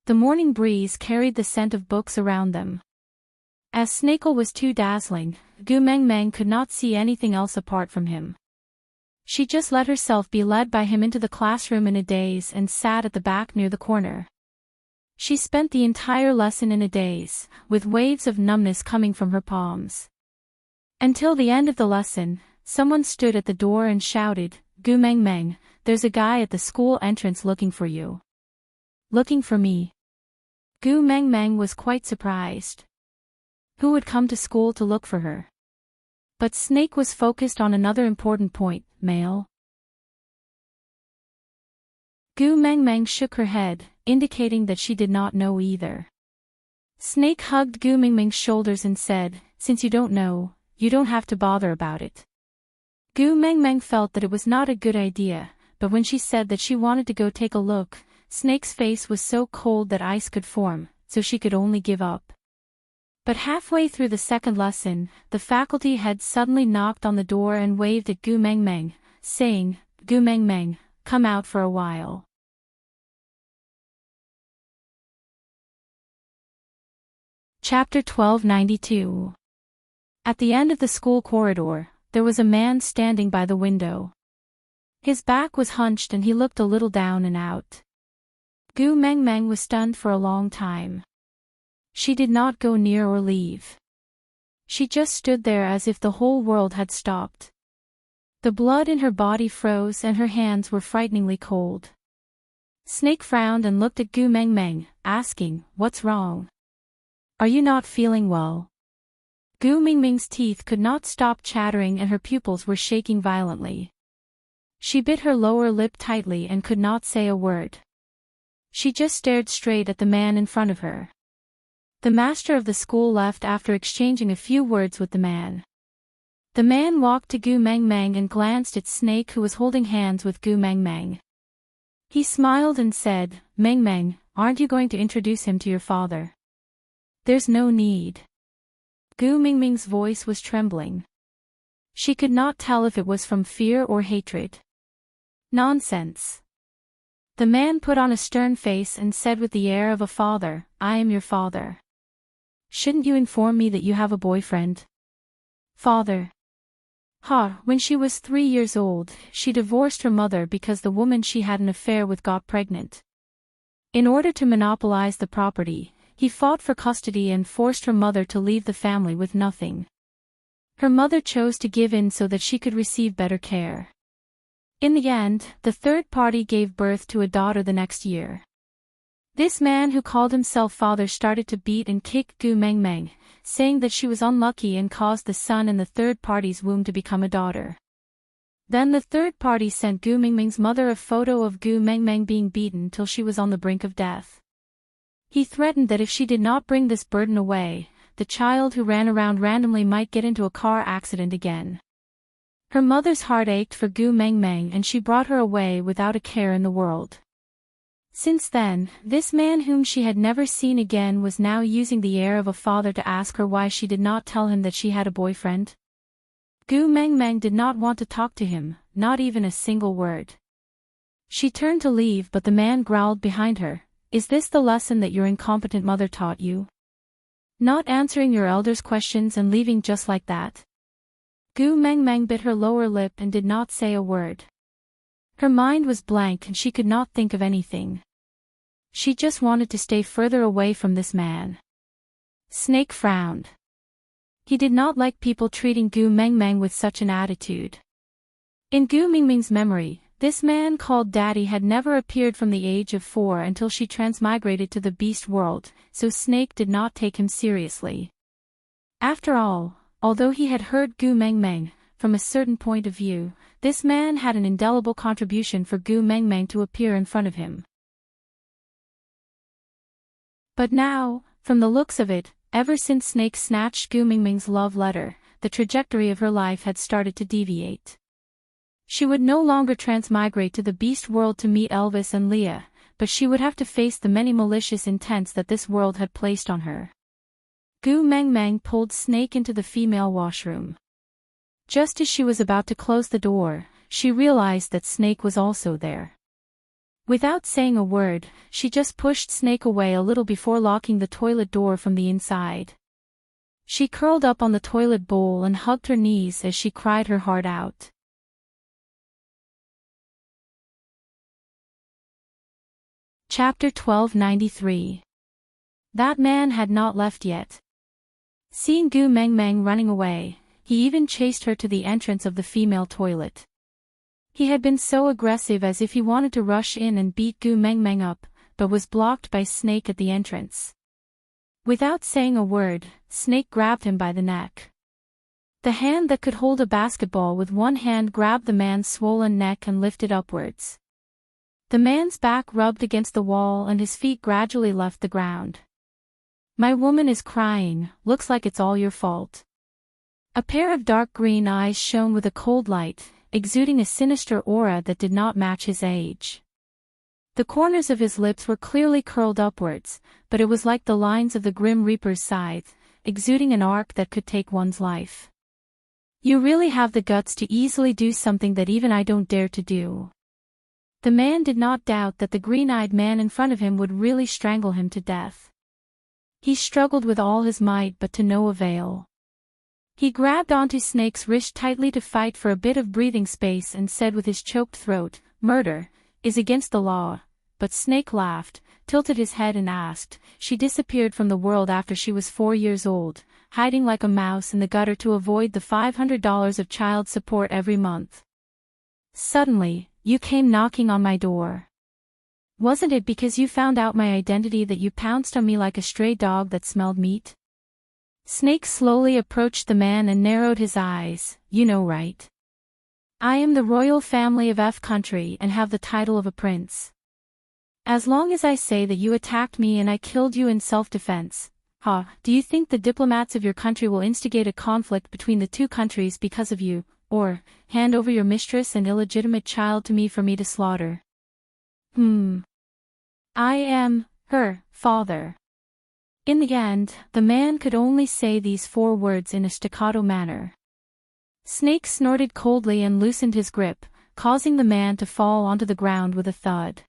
The morning breeze carried the scent of books around them. As Snakel was too dazzling, Gu Meng Meng could not see anything else apart from him. She just let herself be led by him into the classroom in a daze and sat at the back near the corner. She spent the entire lesson in a daze, with waves of numbness coming from her palms. Until the end of the lesson, someone stood at the door and shouted, "Gu Meng Meng, there's a guy at the school entrance looking for you. Looking for me? Gu Meng Meng was quite surprised. Who would come to school to look for her? But Snake was focused on another important point, male. Gu Meng Meng shook her head, indicating that she did not know either. Snake hugged Gu Meng Meng's shoulders and said, since you don't know, you don't have to bother about it. Gu Meng Meng felt that it was not a good idea, but when she said that she wanted to go take a look, Snake's face was so cold that ice could form, so she could only give up. But halfway through the second lesson, the faculty head suddenly knocked on the door and waved at Gu Meng Meng, saying, Gu Meng Meng, come out for a while. Chapter 1292. At the end of the school corridor, there was a man standing by the window. His back was hunched and he looked a little down and out. Gu Meng Meng was stunned for a long time. She did not go near or leave. She just stood there as if the whole world had stopped. The blood in her body froze and her hands were frighteningly cold. Snake frowned and looked at Gu Meng Meng, asking, what's wrong? Are you not feeling well? Gu Meng Meng's teeth could not stop chattering and her pupils were shaking violently. She bit her lower lip tightly and could not say a word. She just stared straight at the man in front of her. The master of the school left after exchanging a few words with the man. The man walked to Gu Meng Meng and glanced at Snake, who was holding hands with Gu Meng Meng. He smiled and said, Meng Meng, aren't you going to introduce him to your father? There's no need. Gu Meng Meng's voice was trembling. She could not tell if it was from fear or hatred. Nonsense. The man put on a stern face and said with the air of a father, I am your father. Shouldn't you inform me that you have a boyfriend? Father. When she was 3 years old, she divorced her mother because the woman she had an affair with got pregnant. In order to monopolize the property, he fought for custody and forced her mother to leave the family with nothing. Her mother chose to give in so that she could receive better care. In the end, the third party gave birth to a daughter the next year. This man who called himself father started to beat and kick Gu Meng Meng, saying that she was unlucky and caused the son in the third party's womb to become a daughter. Then the third party sent Gu Meng Meng's mother a photo of Gu Meng Meng being beaten till she was on the brink of death. He threatened that if she did not bring this burden away, the child who ran around randomly might get into a car accident again. Her mother's heart ached for Gu Meng Meng and she brought her away without a care in the world. Since then, this man whom she had never seen again was now using the air of a father to ask her why she did not tell him that she had a boyfriend. Gu Meng Meng did not want to talk to him, not even a single word. She turned to leave but the man growled behind her, Is this the lesson that your incompetent mother taught you? Not answering your elders' questions and leaving just like that? Gu Meng Meng bit her lower lip and did not say a word. Her mind was blank and she could not think of anything. She just wanted to stay further away from this man. Snake frowned. He did not like people treating Gu Meng Meng with such an attitude. In Gu Meng Meng's memory, this man called Daddy had never appeared from the age of 4 until she transmigrated to the beast world, so Snake did not take him seriously. After all, although he had hurt Gu Meng Meng, from a certain point of view, this man had an indelible contribution for Gu Meng Meng to appear in front of him. But now, from the looks of it, ever since Snake snatched Gu Meng Meng's love letter, the trajectory of her life had started to deviate. She would no longer transmigrate to the beast world to meet Elvis and Leah, but she would have to face the many malicious intents that this world had placed on her. Gu Meng Meng pulled Snake into the female washroom. Just as she was about to close the door, she realized that Snake was also there. Without saying a word, she just pushed Snake away a little before locking the toilet door from the inside. She curled up on the toilet bowl and hugged her knees as she cried her heart out. Chapter 1293. That man had not left yet. Seeing Gu Meng Meng running away, he even chased her to the entrance of the female toilet. He had been so aggressive as if he wanted to rush in and beat Gu Mengmeng up, but was blocked by Snake at the entrance. Without saying a word, Snake grabbed him by the neck. The hand that could hold a basketball with one hand grabbed the man's swollen neck and lifted upwards. The man's back rubbed against the wall and his feet gradually left the ground. "My woman is crying, looks like it's all your fault." A pair of dark green eyes shone with a cold light, exuding a sinister aura that did not match his age. The corners of his lips were clearly curled upwards, but it was like the lines of the Grim Reaper's scythe, exuding an arc that could take one's life. "You really have the guts to easily do something that even I don't dare to do." The man did not doubt that the green-eyed man in front of him would really strangle him to death. He struggled with all his might but to no avail. He grabbed onto Snake's wrist tightly to fight for a bit of breathing space and said with his choked throat, "Murder is against the law." But Snake laughed, tilted his head and asked. She disappeared from the world after she was 4 years old, hiding like a mouse in the gutter to avoid the $500 of child support every month. "Suddenly, you came knocking on my door. Wasn't it because you found out my identity that you pounced on me like a stray dog that smelled meat?" Snake slowly approached the man and narrowed his eyes. "You know, right? I am the royal family of F country and have the title of a prince. As long as I say that you attacked me and I killed you in self-defense, do you think the diplomats of your country will instigate a conflict between the two countries because of you, or hand over your mistress and illegitimate child to me for me to slaughter?" "I am her father." In the end, the man could only say these 4 words in a staccato manner. Snake snorted coldly and loosened his grip, causing the man to fall onto the ground with a thud.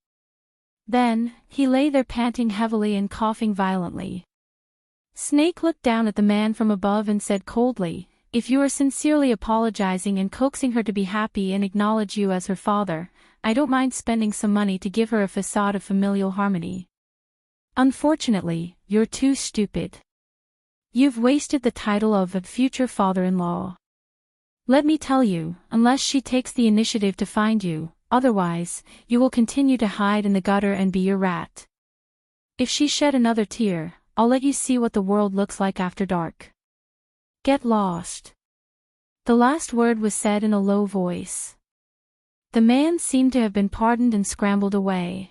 Then, he lay there panting heavily and coughing violently. Snake looked down at the man from above and said coldly, "If you are sincerely apologizing and coaxing her to be happy and acknowledge you as her father, I don't mind spending some money to give her a facade of familial harmony. Unfortunately, you're too stupid. You've wasted the title of a future father-in-law. Let me tell you, unless she takes the initiative to find you, otherwise, you will continue to hide in the gutter and be your rat. If she shed another tear, I'll let you see what the world looks like after dark. Get lost." The last word was said in a low voice. The man seemed to have been pardoned and scrambled away.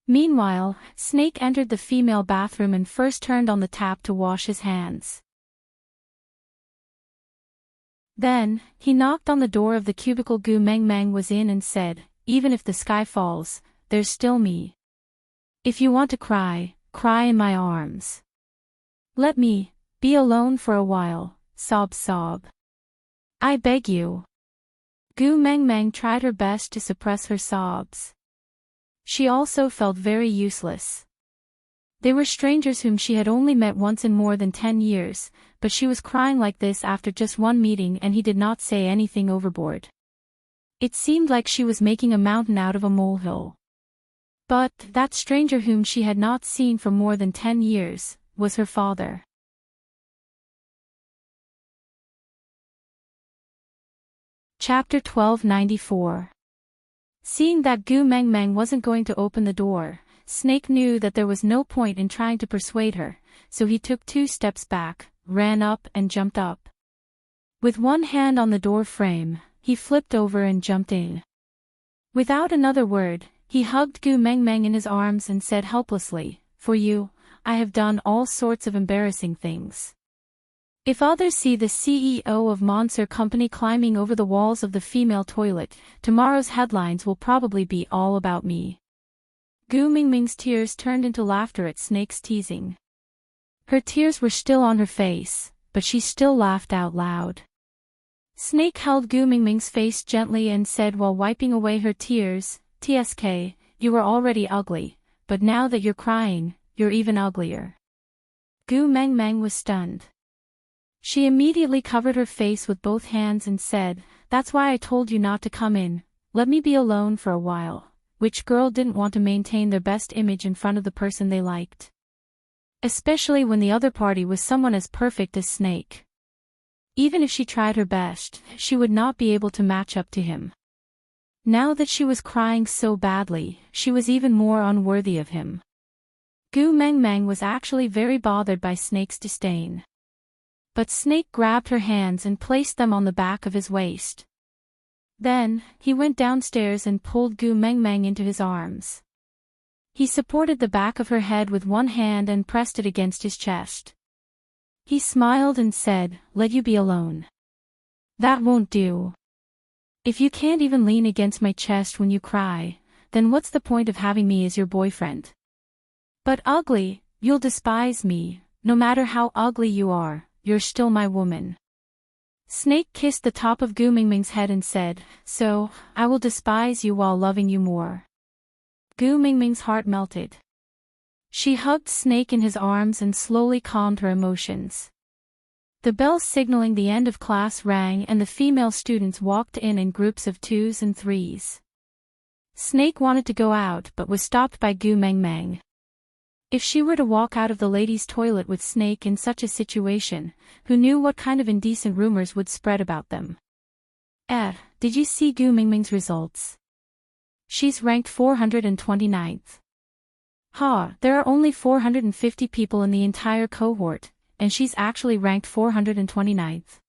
Meanwhile, Snake entered the female bathroom and first turned on the tap to wash his hands. Then, he knocked on the door of the cubicle Gu Mengmeng was in and said, "Even if the sky falls, there's still me. If you want to cry, cry in my arms. Let me be alone for a while, sob sob. I beg you." Gu Mengmeng tried her best to suppress her sobs. She also felt very useless. They were strangers whom she had only met once in more than 10 years, but she was crying like this after just one meeting and he did not say anything overboard. It seemed like she was making a mountain out of a molehill. But that stranger whom she had not seen for more than 10 years, was her father. Chapter 1294. Seeing that Gu Mengmeng wasn't going to open the door, Snake knew that there was no point in trying to persuade her, so he took 2 steps back, ran up and jumped up. With one hand on the door frame, he flipped over and jumped in. Without another word, he hugged Gu Mengmeng in his arms and said helplessly, "For you, I have done all sorts of embarrassing things. If others see the CEO of Monster Company climbing over the walls of the female toilet, tomorrow's headlines will probably be all about me." Gu Mengmeng's tears turned into laughter at Snake's teasing. Her tears were still on her face, but she still laughed out loud. Snake held Gu Mengmeng's face gently and said while wiping away her tears, "TSK, you were already ugly, but now that you're crying, you're even uglier." Gu Mengmeng was stunned. She immediately covered her face with both hands and said, "That's why I told you not to come in, let me be alone for a while." Which girl didn't want to maintain their best image in front of the person they liked? Especially when the other party was someone as perfect as Snake. Even if she tried her best, she would not be able to match up to him. Now that she was crying so badly, she was even more unworthy of him. Gu Meng Meng was actually very bothered by Snake's disdain. But Snake grabbed her hands and placed them on the back of his waist. Then, he went downstairs and pulled Gu Meng Meng into his arms. He supported the back of her head with one hand and pressed it against his chest. He smiled and said, "Let you be alone. That won't do. If you can't even lean against my chest when you cry, then what's the point of having me as your boyfriend? But ugly, you'll despise me, no matter how ugly you are, you're still my woman." Snake kissed the top of Gu Mingming's head and said, "So, I will despise you while loving you more." Gu Mingming's heart melted. She hugged Snake in his arms and slowly calmed her emotions. The bell signaling the end of class rang and the female students walked in groups of 2s and 3s. Snake wanted to go out but was stopped by Gu Meng Meng. If she were to walk out of the ladies' toilet with Snake in such a situation, who knew what kind of indecent rumors would spread about them? Did you see Gu Mingming's results? She's ranked 429th. There are only 450 people in the entire cohort, and she's actually ranked 429th.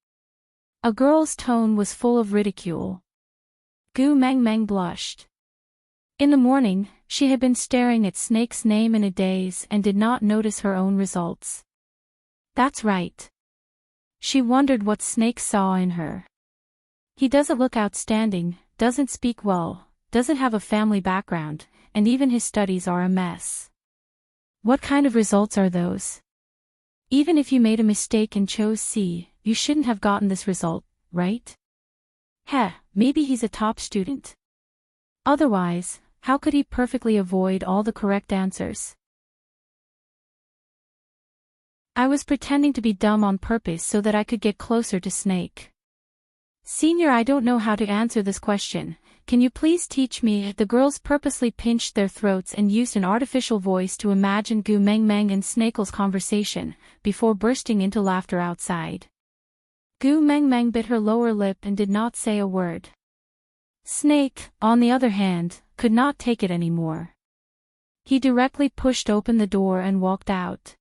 A girl's tone was full of ridicule. Gu Meng Meng blushed. In the morning, she had been staring at Snake's name in a daze and did not notice her own results. That's right. She wondered what Snake saw in her. He doesn't look outstanding, doesn't speak well, doesn't have a family background, and even his studies are a mess. What kind of results are those? Even if you made a mistake and chose C, you shouldn't have gotten this result, right? Maybe he's a top student. Otherwise, how could he perfectly avoid all the correct answers? I was pretending to be dumb on purpose so that I could get closer to Snake. Senior, I don't know how to answer this question. Can you please teach me? The girls purposely pinched their throats and used an artificial voice to imagine Gu Meng Meng and Snake's conversation, before bursting into laughter outside. Gu Meng Meng bit her lower lip and did not say a word. Snake, on the other hand, could not take it anymore. He directly pushed open the door and walked out.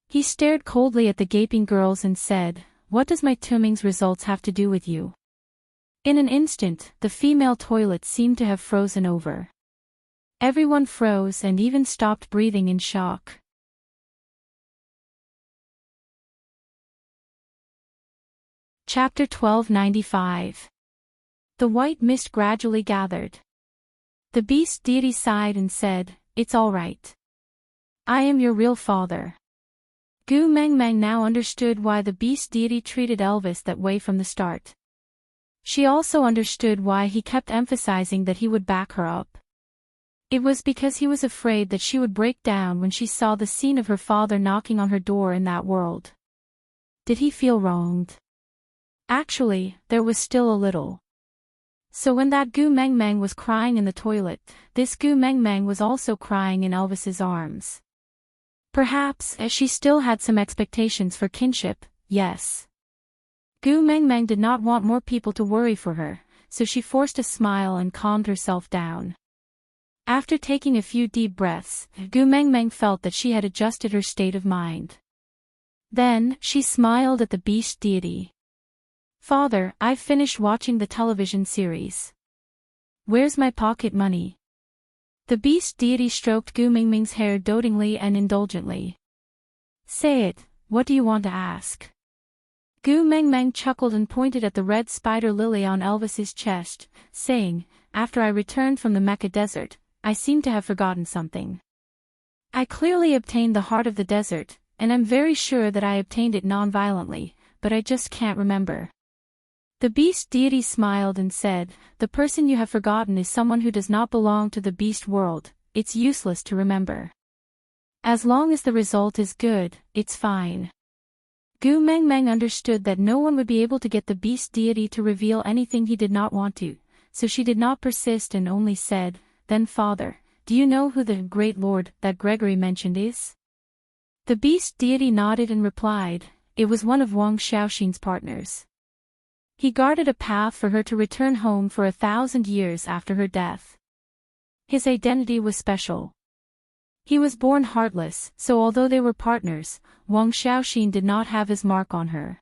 He stared coldly at the gaping girls and said, "What does my Tuming's results have to do with you?" In an instant, the female toilet seemed to have frozen over. Everyone froze and even stopped breathing in shock. Chapter 1295. The white mist gradually gathered. The beast deity sighed and said, "It's all right. I am your real father." Gu Meng Meng now understood why the beast deity treated Elvis that way from the start. She also understood why he kept emphasizing that he would back her up. It was because he was afraid that she would break down when she saw the scene of her father knocking on her door in that world. Did he feel wronged? Actually, there was still a little. So when that Gu Meng Meng was crying in the toilet, this Gu Meng Meng was also crying in Elvis's arms. Perhaps, as she still had some expectations for kinship, yes. Gu Meng Meng did not want more people to worry for her, so she forced a smile and calmed herself down. After taking a few deep breaths, Gu Meng Meng felt that she had adjusted her state of mind. Then, she smiled at the beast deity. "Father, I've finished watching the television series. Where's my pocket money?" The beast deity stroked Gu Mingming's hair dotingly and indulgently. "Say it, what do you want to ask?" Gu Meng Meng chuckled and pointed at the red spider lily on Elvis's chest, saying, "After I returned from the Mecca desert, I seem to have forgotten something. I clearly obtained the heart of the desert, and I'm very sure that I obtained it non-violently, but I just can't remember." The beast deity smiled and said, "The person you have forgotten is someone who does not belong to the beast world. It's useless to remember. As long as the result is good, it's fine." Gu Meng Meng understood that no one would be able to get the beast deity to reveal anything he did not want to, so she did not persist and only said, "Then father, do you know who the great lord that Gregory mentioned is?" The beast deity nodded and replied, "It was one of Wang Xiaoxin's partners." He guarded a path for her to return home for 1,000 years after her death. His identity was special. He was born heartless, so although they were partners, Wang Xiaoxin did not have his mark on her.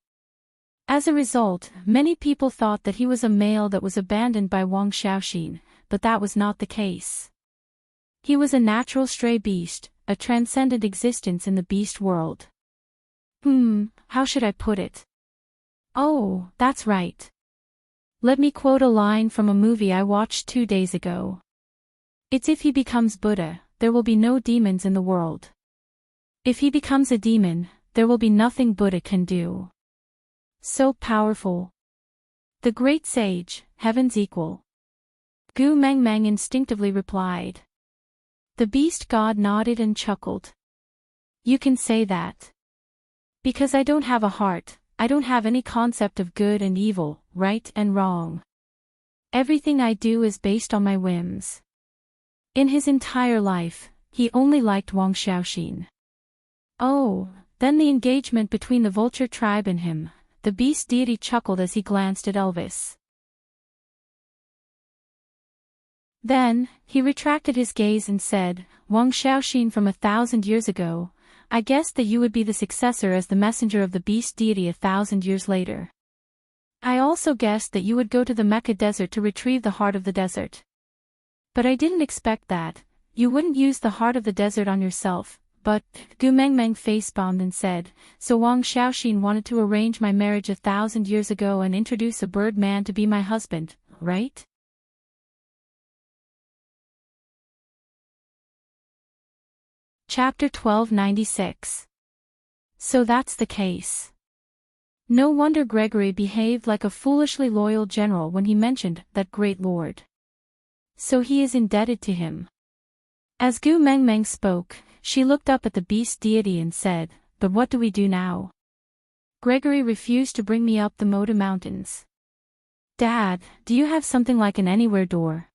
As a result, many people thought that he was a male that was abandoned by Wang Xiaoxin, but that was not the case. He was a natural stray beast, a transcendent existence in the beast world. How should I put it? Oh, that's right. Let me quote a line from a movie I watched 2 days ago. It's if he becomes Buddha, there will be no demons in the world. If he becomes a demon, there will be nothing Buddha can do. So powerful. The great sage, heaven's equal. Gu Mengmeng instinctively replied. The beast god nodded and chuckled. You can say that. Because I don't have a heart, I don't have any concept of good and evil, right and wrong. Everything I do is based on my whims. In his entire life, he only liked Wang Xiaoxin. Oh, then the engagement between the vulture tribe and him, the beast deity chuckled as he glanced at Elvis. Then, he retracted his gaze and said, Wang Xiaoxin from 1,000 years ago, I guessed that you would be the successor as the messenger of the beast deity 1,000 years later. I also guessed that you would go to the Mecca desert to retrieve the heart of the desert. But I didn't expect that, you wouldn't use the heart of the desert on yourself, but, Gu Mengmeng face-bombed and said, so Wang Xiaoxin wanted to arrange my marriage 1,000 years ago and introduce a bird man to be my husband, right? Chapter 1296. So that's the case. No wonder Gregory behaved like a foolishly loyal general when he mentioned that great lord. So he is indebted to him. As Gu Mengmeng spoke, she looked up at the beast deity and said, but what do we do now? Gregory refused to bring me up the Moda Mountains. Dad, do you have something like an anywhere door?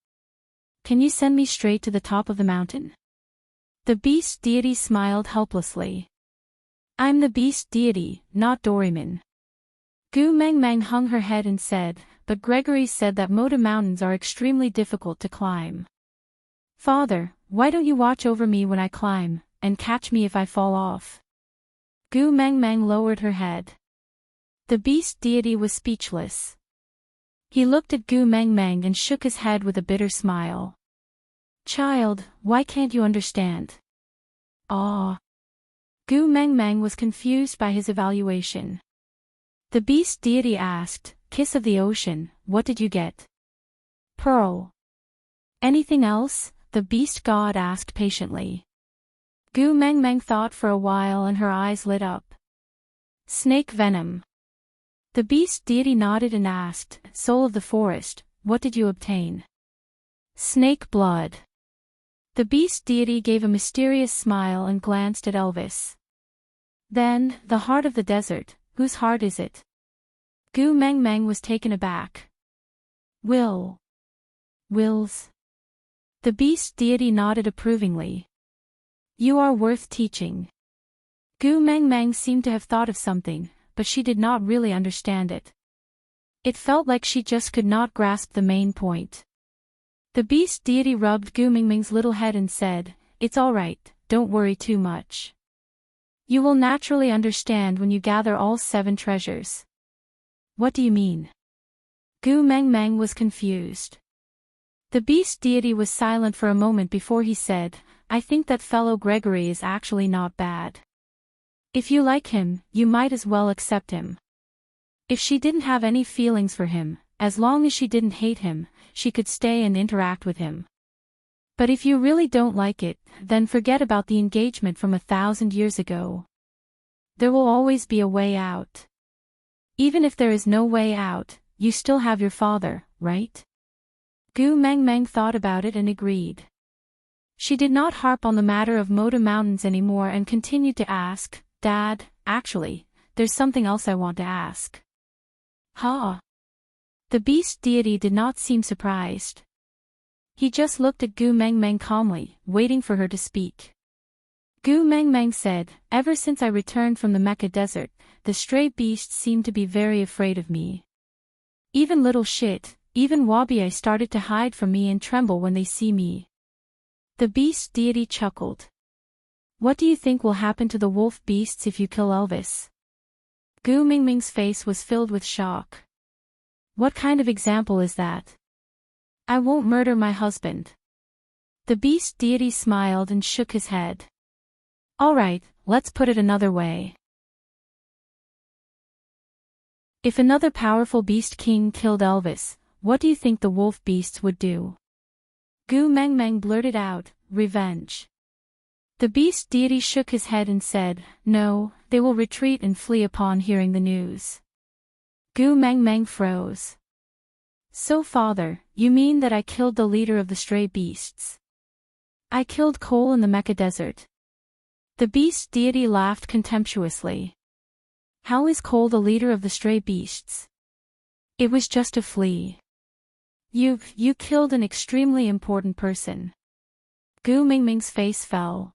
Can you send me straight to the top of the mountain? The beast deity smiled helplessly. I'm the beast deity, not Doraemon. Gu Mengmeng hung her head and said, but Gregory said that Moda Mountains are extremely difficult to climb. Father, why don't you watch over me when I climb, and catch me if I fall off? Gu Mengmeng lowered her head. The beast deity was speechless. He looked at Gu Mengmeng and shook his head with a bitter smile. Child, why can't you understand? Ah. Gu Mengmeng was confused by his evaluation. The beast deity asked, Kiss of the ocean, what did you get? Pearl. Anything else? The beast god asked patiently. Gu Mengmeng thought for a while and her eyes lit up. Snake venom. The beast deity nodded and asked, Soul of the forest, what did you obtain? Snake blood. The beast deity gave a mysterious smile and glanced at Elvis. Then, the heart of the desert, whose heart is it? Gu Mengmeng was taken aback. Will's. The beast deity nodded approvingly. You are worth teaching. Gu Mengmeng seemed to have thought of something, but she did not really understand it. It felt like she just could not grasp the main point. The beast deity rubbed Gu Mengmeng's little head and said, It's all right, don't worry too much. You will naturally understand when you gather all 7 treasures. What do you mean? Gu Mengmeng was confused. The beast deity was silent for a moment before he said, I think that fellow Gregory is actually not bad. If you like him, you might as well accept him. If she didn't have any feelings for him, as long as she didn't hate him, she could stay and interact with him. But if you really don't like it, then forget about the engagement from 1,000 years ago. There will always be a way out. Even if there is no way out, you still have your father, right? Gu Mengmeng thought about it and agreed. She did not harp on the matter of Moda Mountains anymore and continued to ask, Dad, actually, there's something else I want to ask. Ha! The beast deity did not seem surprised. He just looked at Gu Mengmeng calmly, waiting for her to speak. Gu Mengmeng said, Ever since I returned from the Mecca desert, the stray beasts seem to be very afraid of me. Even little shit, even Wabi started to hide from me and tremble when they see me. The beast deity chuckled. What do you think will happen to the wolf beasts if you kill Elvis? Gu Mingming's face was filled with shock. What kind of example is that? I won't murder my husband. The beast deity smiled and shook his head. Alright, let's put it another way. If another powerful beast king killed Elvis, what do you think the wolf beasts would do? Gu Mengmeng blurted out, revenge. The beast deity shook his head and said, no, they will retreat and flee upon hearing the news. Gu Mengmeng froze. So father, you mean that I killed the leader of the stray beasts? I killed Cole in the Mecca desert. The beast deity laughed contemptuously. How is Cole the leader of the stray beasts? It was just a flea. You killed an extremely important person. Gu Mingming's face fell.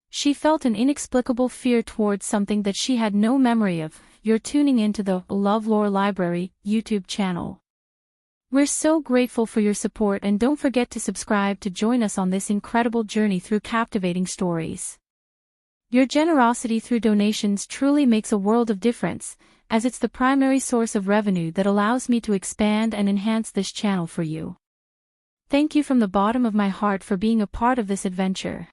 She felt an inexplicable fear towards something that she had no memory of. You're tuning into the LoveLore Library YouTube channel. We're so grateful for your support, and don't forget to subscribe to join us on this incredible journey through captivating stories. Your generosity through donations truly makes a world of difference, as it's the primary source of revenue that allows me to expand and enhance this channel for you. Thank you from the bottom of my heart for being a part of this adventure.